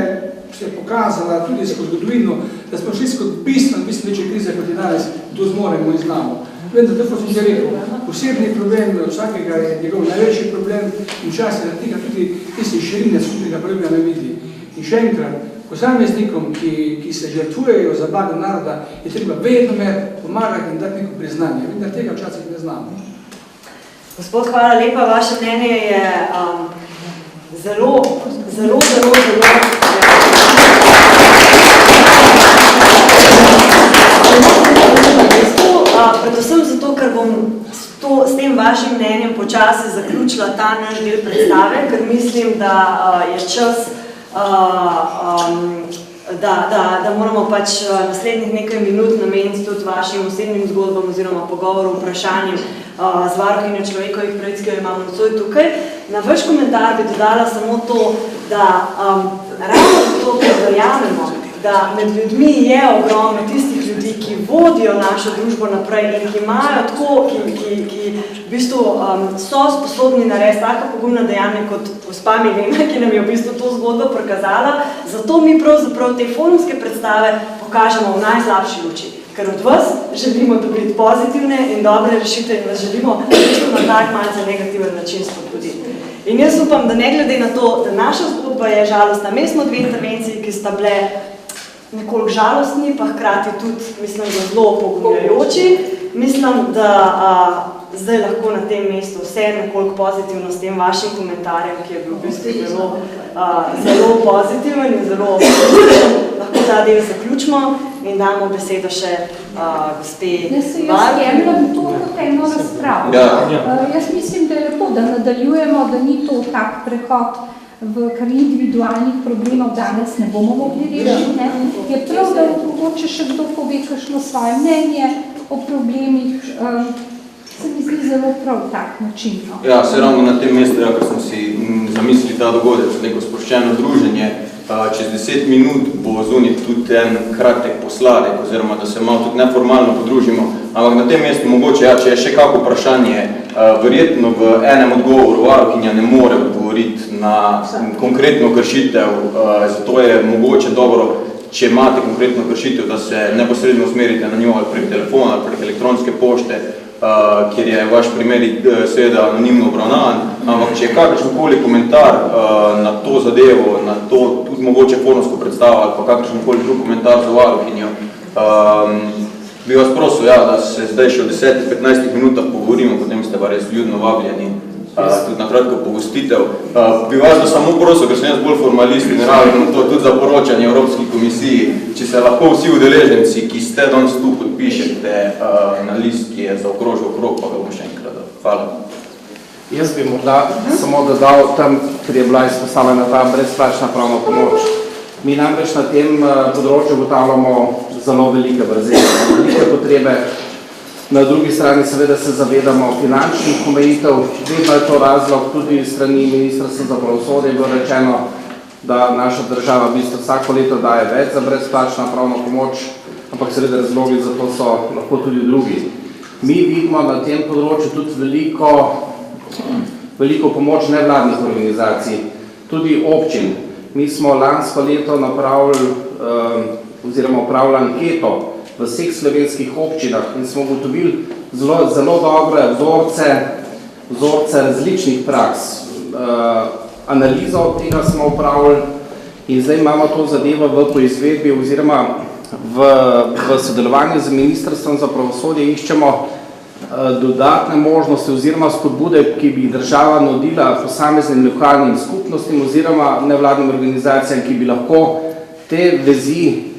se je pokazala tudi skozi zgodovino, da smo šli skozi bistveno večje krize, kot je danes, to zmoremo in znamo. Vendar, tako sem že rekel, osebni problem vsakega je njegov največji problem in včasih na tega tudi tiste širine skupnega problema ne vidi. In še enkrat, posameznikom, ki se žrtvujejo za blago naroda, je treba vedno pomagati in dati neko priznanje. Vendar tega včasih ne znamo. Gospod, hvala lepa. Vaše mnenje je zelo predvsem zato, ker bom s tem vašim mnenjem počasi zaključila ta naš del predstave, ker mislim, da je čas, da moramo pač naslednjih nekaj minut nameniti tudi vašim osebnim zgodbam oziroma pogovoru, vprašanjem z varuhinjo človekovih pravic, ki jo imamo nocoj tukaj. Na vaš komentar bi dodala samo to, da ravno zato, ker verjamemo, da med ljudmi je ogromno tistih ljudi, ki vodijo našo družbo naprej in ki imajo tako, ki v bistvu so sposobni narediti tako pogumna dejanja kot gospa Milena, ki nam je v bistvu to zgodbo prikazala. Zato mi pravzaprav te forumske predstave pokažemo v najslabši luči, ker od vas želimo dobiti pozitivne in dobre rešitve in vas želimo na tak malce negativen način spodbuditi. In jaz upam, da ne glede na to, da naša zgodba je žalostna, mi smo dve intervenciji, ki sta bile nekoliko žalostni, pa hkrati tudi, mislim, da zelo pogumljajoči. Mislim, da zdaj lahko na tem mestu vse nekoliko pozitivno s tem vašim komentarjem, ki je bil v bistvu zelo pozitiven in zelo lahko ta del zaključimo in damo besedo še gospe Jaz jemljam to kot eno razpravo. Jaz mislim, da je lepo, da nadaljujemo, da ni to tak prehod v kar individualnih problemov danes ne bomo mogli rešiti. Je prav, da mogoče še kdo pove kakšno svoje mnenje o problemih, se mi zdi zelo prav tak način. Ja, se ravno na tem mestu, ker sem si zamislil ta dogodek, neko sproščeno druženje, čez 10 minut bo zunit tudi en kratek posladek, oziroma da se malo tudi neformalno podružimo, ampak na tem mestu mogoče, če je še kako vprašanje, verjetno v enem odgovoru varuhinja ne more odgovoriti na konkretno kršitev, zato je mogoče dobro, če imate konkretno kršitev, da se neposredno usmerite na njo ali prek telefona ali prek elektronske pošte, kjer je vaš primer seveda anonimno obravnavan, ampak če je kakršenkoli komentar na to zadevo, na to tudi mogoče forumsko predstavo ali pa kakršenkoli drug komentar za varuhinjo, bi vas prosil, da se zdaj še v 10-15 minutah pogovorimo, potem ste pa res ljudno vabljeni, tudi na kratko pogostitev. Bi vas da samo prosil, ker sem jaz bolj formalist in ravno to tudi za poročanje Evropski komisiji, če se lahko vsi udeleženci, ki ste danes tu, podpišete na list, ki je zaokrožil okrog, pa ga bom še enkrat dal. Hvala. Jaz bi morda samo dodal tam, ker je bila izpostavljena ta brezplačna pravna pomoč. Mi namreč na tem področju ugotavljamo zelo velike vrzeli, velike potrebe. Na drugi strani seveda se zavedamo finančnih omejitev, vedno je to razlog tudi strani Ministrstva za pravosodje, je bilo rečeno, da naša država v bistvu vsako leto daje več za brezplačno pravno pomoč, ampak seveda razlogi za to so lahko tudi drugi. Mi vidimo na tem področju tudi veliko pomoč nevladnih organizacij, tudi občin. Mi smo lansko leto napravili oziroma upravili anketo v vseh slovenskih občinah in smo ugotovili zelo dobre vzorce različnih praks. Analizo tega smo upravili in zdaj imamo to zadevo v poizvedbi oziroma v sodelovanju z Ministrstvom za pravosodje iščemo dodatne možnosti oziroma spodbude, ki bi država nudila posameznim lokalnim skupnostim oziroma nevladnim organizacijam, ki bi lahko te vezi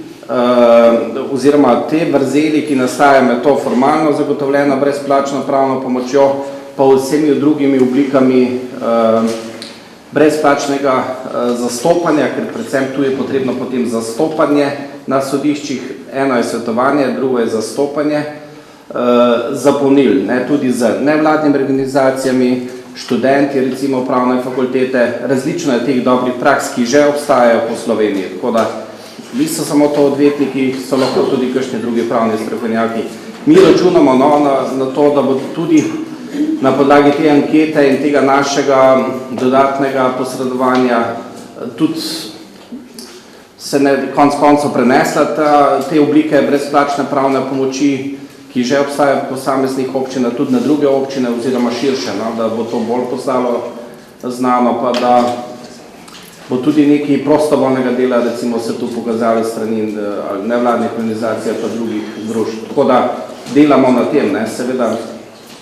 oziroma te vrzeli, ki nastajajo med to formalno zagotovljeno brezplačno pravno pomočjo, pa vsemi drugimi oblikami brezplačnega zastopanja, ker predvsem tu je potrebno potem zastopanje na sodiščih, eno je svetovanje, drugo je zastopanje, zapolnili, tudi z nevladnimi organizacijami, študenti, recimo pravne fakultete, različno je teh dobrih praks, ki že obstajajo po Sloveniji, tako da niso samo to odvetniki, so lahko tudi kakšni drugi pravni strokovnjaki. Mi računamo na to, da bo tudi na podlagi te ankete in tega našega dodatnega posredovanja tudi se konec koncev prenesla te oblike brezplačne pravne pomoči ki že obstaja v posameznih občinah, tudi na druge občine oziroma širše, no, da bo to bolj postalo znano, pa da bo tudi nekaj prostovoljnega dela, recimo se tu pokazali strani nevladnih organizacij pa drugih društv. Tako da delamo na tem, ne, seveda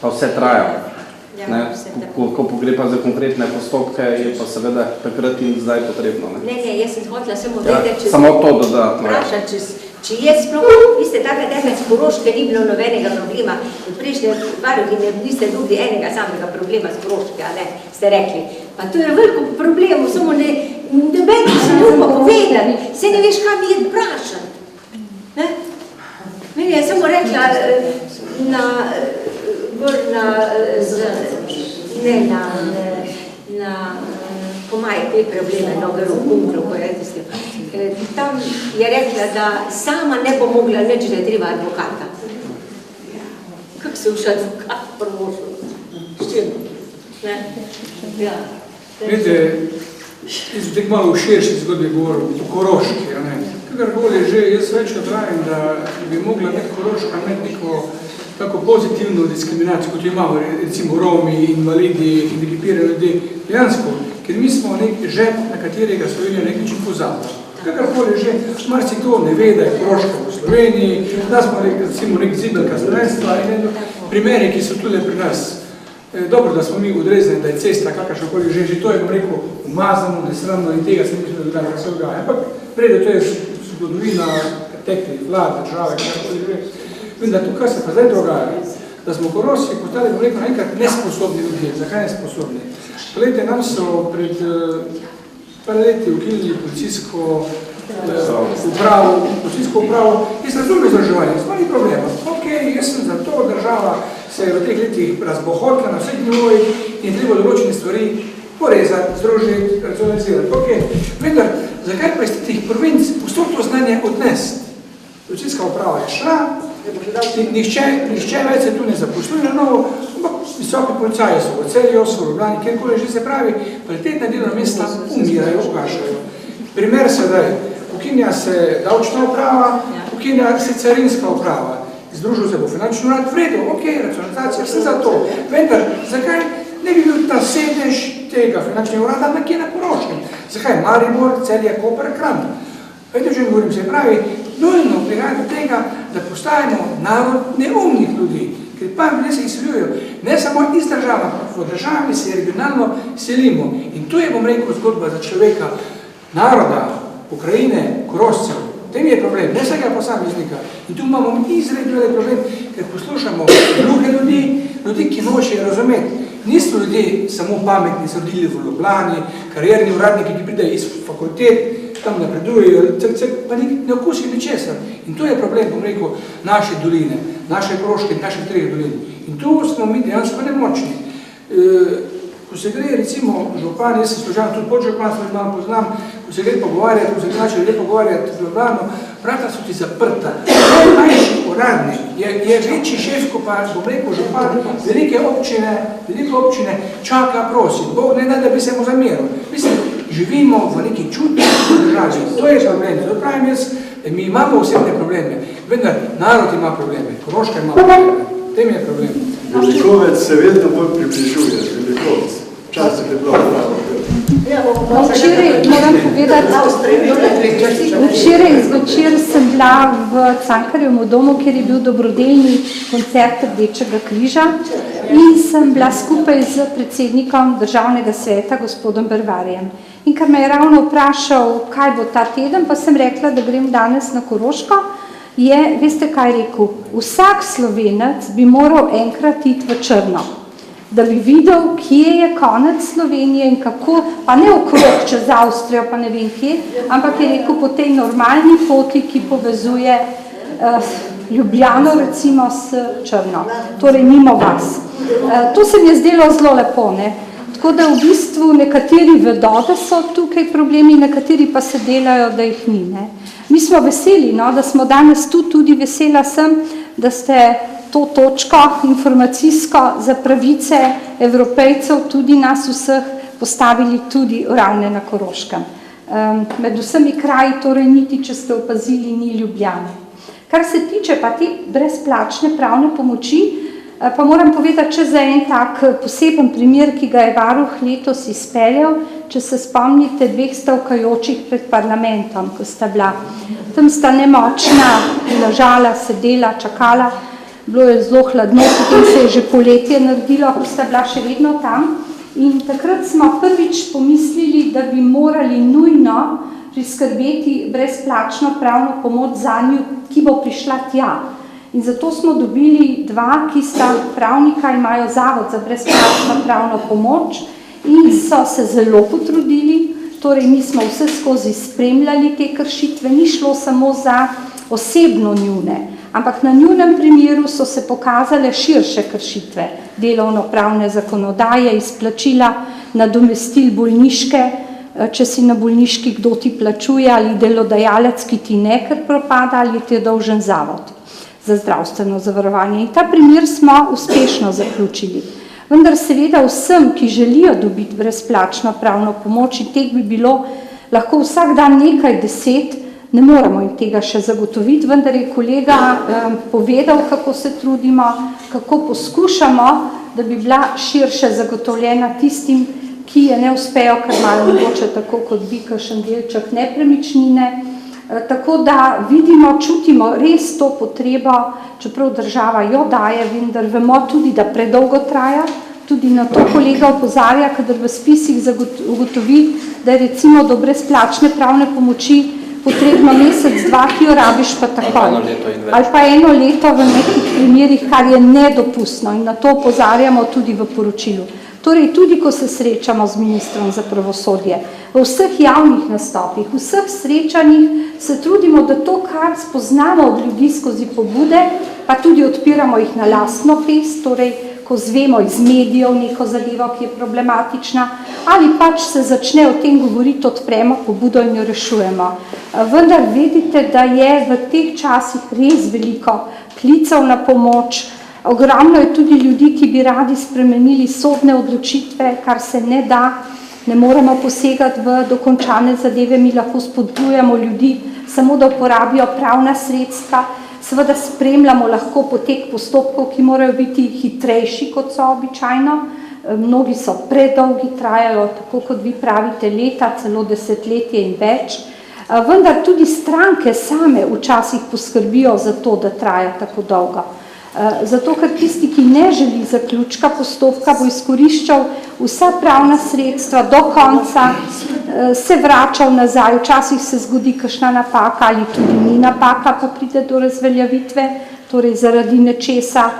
pa vse traja. Ne, ko gre pa za konkretne postopke, je pa seveda takrat in zdaj potrebno. Ne, jaz sem hotela samo vedeti, samo to dodatno. Vprašati, če je sploh, vi ste tako tekli s Koroške, ni bilo nobenega problema, v prejšnje varuhi niste dobili enega samega problema s Koroške, a ne, ste rekli. Pa to je veliko problemov, samo noben se ne upa povedati, se ne veš, kam je vprašati. Meni je samo rekla pomaj te probleme, tam je rekla, da sama ne bo mogla nič, da je treba advokata. Kako se už advokat prvošil? Štirno. Vidite, jaz bi tako malo v širši zgodbi govoril, o Koroški, kakorkoli že, jaz več odravim, da bi mogla biti Koroška imeti neko tako pozitivno diskriminacijo, kot jo imamo, recimo Romi, invalidi, hendikepirani ljudje, dejansko, ker mi smo nek žep, na katerega Slovenija nekaj čim pozabila. Kakorkoli že, marsikdo ne ve, da je Koroška v Sloveniji, da smo recimo nek zibelka slovenstva in primeri, ki so tudi pri nas. Dobro, da smo mi odrezani, da je cesta kakršnokoli že, to je, bom rekel, umazano, nesramno in tega se mislim, da se dogaja. Ampak prede, to je zgodovina preteklih vlad, države, kakorkoli že. Vem, da to, kar se pa zdaj dogaja, da smo v Koroški postali, bom rekel, naenkrat nesposobni ljudje. Zakaj nesposobni? Poglejte, nam so pred par leti ukinili policijsko upravo, jaz razumem izdrževanje, to ni problema. Ok, jaz sem za to, država se je v teh letih razbohotila na vseh nivojih in treba določene stvari porezati, združiti, racionalizirati. Ok, vendar, zakaj pa iz tih provinc vso to znanje odnesti? Policijska uprava je šla, nihče več se tu ne zaposluje na novo, ampak visoki policaji so v Celju, so v Ljubljani, kjerkoli že se pravi, kvalitetna delovna mesta umirajo, ugašajo. Primer sedaj, ukinja se davčna uprava, ukinja se carinska uprava, združil se bo finančni urad, v redu, ok, racionalizacija, vse za to. Vendar, zakaj ne bi bil ta sedež tega finančnega urada nekje na Koroškem? Zakaj Maribor, Celje, Koper, Kranj? Vete, če govorim, se pravi, nujno prihaja do tega, da postajamo narod neumnih ljudi, ker pa ljudje se izseljujejo, ne samo iz država, v državi se regionalno selimo. In tu je, bom rekel, zgodba za človeka, naroda, Ukrajine, Korošcev. Tem je problem, ne vsega posameznika. In tu imamo izredno problem, ker poslušamo druge ljudi, ki nočejo razumeti. Niso ljudje samo pametni, so rodili v Ljubljani, karierni uradniki, ki pridejo iz fakultet, tam napredujejo, pa ne okusijo ničesar. In to je problem, bom rekel, naše doline, naše Koroške in naših treh dolin. In tu smo mi dejansko nemočni. Ko se gre, recimo, župan, jaz sem služan, tudi podžupan, sem malo poznam, ko se gre pogovarjati, ko se gre ljudje pogovarjati v Ljubljano, vrata so ti zaprta. Najmanjši uradnik je večji šef, ko pa, bom rekel, župan, velike občine čaka, prosi. Bog ne da, da bi se mu zameril. Mislim, živimo v neki čudni državi. To je problem. Zato pravim jaz, mi imamo osebne probleme, vendar narod ima probleme, Koroška ima probleme. Tem je problem. Velikovec se vedno bolj približuje, velikovec. Včasih je bilo pravo. Včeraj, moram povedati, včeraj zvečer sem bila v Cankarjevem domu, kjer je bil dobrodelni koncert Rdečega križa in sem bila skupaj z predsednikom Državnega sveta, gospodom Bervarjem. In ker me je ravno vprašal, kaj bo ta teden, pa sem rekla, da grem danes na Koroško, veste kaj rekel, vsak Slovenec bi moral enkrat iti v Črno, da bi videl, kje je konec Slovenije in kako, pa ne okrog čez Avstrijo, pa ne vem kje, ampak je rekel po tej normalni poti, ki povezuje Ljubljano recimo s Črno, torej mimo vas. To se mi je zdelo zelo lepo, ne? Tako da v bistvu nekateri vedo, da so tukaj problemi, nekateri pa se delajo, da jih ni, ne? Mi smo veseli, no, da smo danes tudi vesela sem, da ste to točko informacijsko za pravice Evropejcev, tudi nas vseh, postavili tudi ravno na Koroškem. Med vsemi kraji, torej niti, če ste opazili, ni Ljubljane. Kar se tiče pa te brezplačne pravne pomoči, pa moram povedati, če za en tak poseben primer, ki ga je varuh letos izpeljal, če se spomnite 2 stavkajočih pred parlamentom, ko sta bila. Tam sta nemočna, ležala, sedela, čakala, bilo je zelo hladno, potem se je že poletje naredilo, ko sta bila še vedno tam. In takrat smo prvič pomislili, da bi morali nujno priskrbeti brezplačno pravno pomoč za njo, ki bo prišla tja. In zato smo dobili 2, ki sta pravnika, imajo zavod za brezplačno pravno pomoč in so se zelo potrudili, torej mi smo vse skozi spremljali te kršitve, ni šlo samo za osebno njune, ampak na njunem primeru so se pokazale širše kršitve delovno-pravne zakonodaje, izplačila nadomestil bolniške, če si na bolniški, kdo ti plačuje, ali delodajalec, ki ti ne, ker propada, ali ti je dolžen zavod za zdravstveno zavarovanje. In ta primer smo uspešno zaključili. Vendar seveda vsem, ki želijo dobiti brezplačno pravno pomoč, in teh bi bilo lahko vsak dan nekaj 10, ne moremo jim tega še zagotoviti, vendar je kolega povedal, kako se trudimo, kako poskušamo, da bi bila širše zagotovljena tistim, ki je ne uspejo, ker malo mogoče tako kot bi kakšen delček nepremičnine. Tako da vidimo, čutimo res to potrebo, čeprav država jo daje, vendar vemo tudi, da predolgo traja, tudi na to kolega opozarja, kadar v spisih ugotovi, da je recimo do brezplačne pravne pomoči potrebno mesec, 2, ki jo rabiš pa takoj. Ali pa 1 leto v nekih primerih, kar je nedopustno in na to opozarjamo tudi v poročilu. Torej, tudi ko se srečamo z ministrom za pravosodje, v vseh javnih nastopih, v vseh srečanjih se trudimo, da to, kar spoznamo od ljudi skozi pobude, pa tudi odpiramo jih na lastno pest, torej, ko zvemo iz medijev neko zadevo, ki je problematična, ali pač se začne o tem govoriti, odpremo pobudo in jo rešujemo. Vendar vedite, da je v teh časih res veliko klicev na pomoč. Ogromno je tudi ljudi, ki bi radi spremenili sodne odločitve, kar se ne da, ne moremo posegati v dokončane zadeve, mi lahko spodbujamo ljudi samo, da uporabijo pravna sredstva, seveda spremljamo lahko potek postopkov, ki morajo biti hitrejši, kot so običajno, mnogi so predolgi, trajajo, tako kot vi pravite, leta, celo desetletje in več, vendar tudi stranke same včasih poskrbijo za to, da traja tako dolgo. Zato, ker tisti, ki ne želi zaključka postopka, bo izkoriščal vsa pravna sredstva do konca, se vračal nazaj, včasih se zgodi kakšna napaka ali tudi ni napaka, pa pride do razveljavitve, torej zaradi nečesa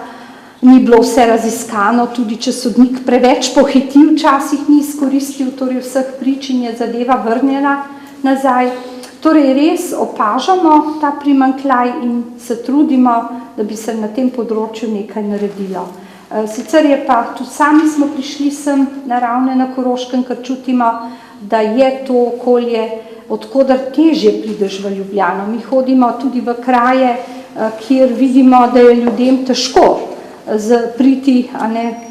ni bilo vse raziskano, tudi če sodnik preveč pohiti, včasih ni izkoristil, torej vseh prič in je zadeva vrnjena nazaj. Torej res opažamo ta primanjkljaj in se trudimo, da bi se na tem področju nekaj naredilo. Sicer je pa, tudi sami smo prišli sem na Ravne na Koroškem, ker čutimo, da je to okolje, odkodar težje prideš v Ljubljano. Mi hodimo tudi v kraje, kjer vidimo, da je ljudem težko priti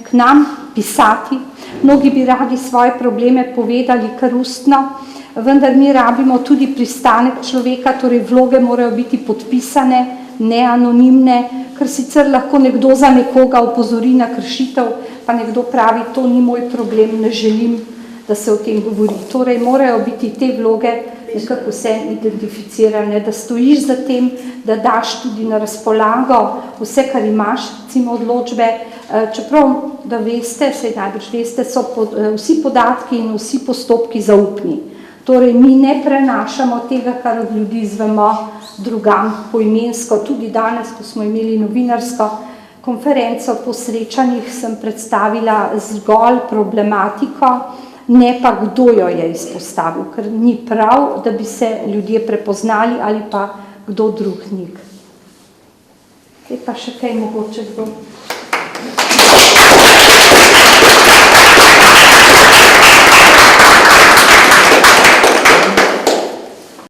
k nam, pisati. Mnogi bi radi svoje probleme povedali kar ustno, vendar mi rabimo tudi pristanek človeka, torej vloge morajo biti podpisane, ne anonimne, ker sicer lahko nekdo za nekoga opozori na kršitev, pa nekdo pravi, to ni moj problem, ne želim, da se o tem govori. Torej morajo biti te vloge nekako vse identificirane, da stojiš za tem, da daš tudi na razpolago vse, kar imaš, recimo odločbe, čeprav, da veste, saj najbrž veste, so vsi podatki in vsi postopki zaupni. Torej, mi ne prenašamo tega, kar od ljudi izvemo drugam poimensko. Tudi danes, ko smo imeli novinarsko konferenco po srečanjih, sem predstavila zgolj problematiko, ne pa kdo jo je izpostavil, ker ni prav, da bi se ljudje prepoznali ali pa kdo drug njih. Zdaj pa še kaj mogoče kdo.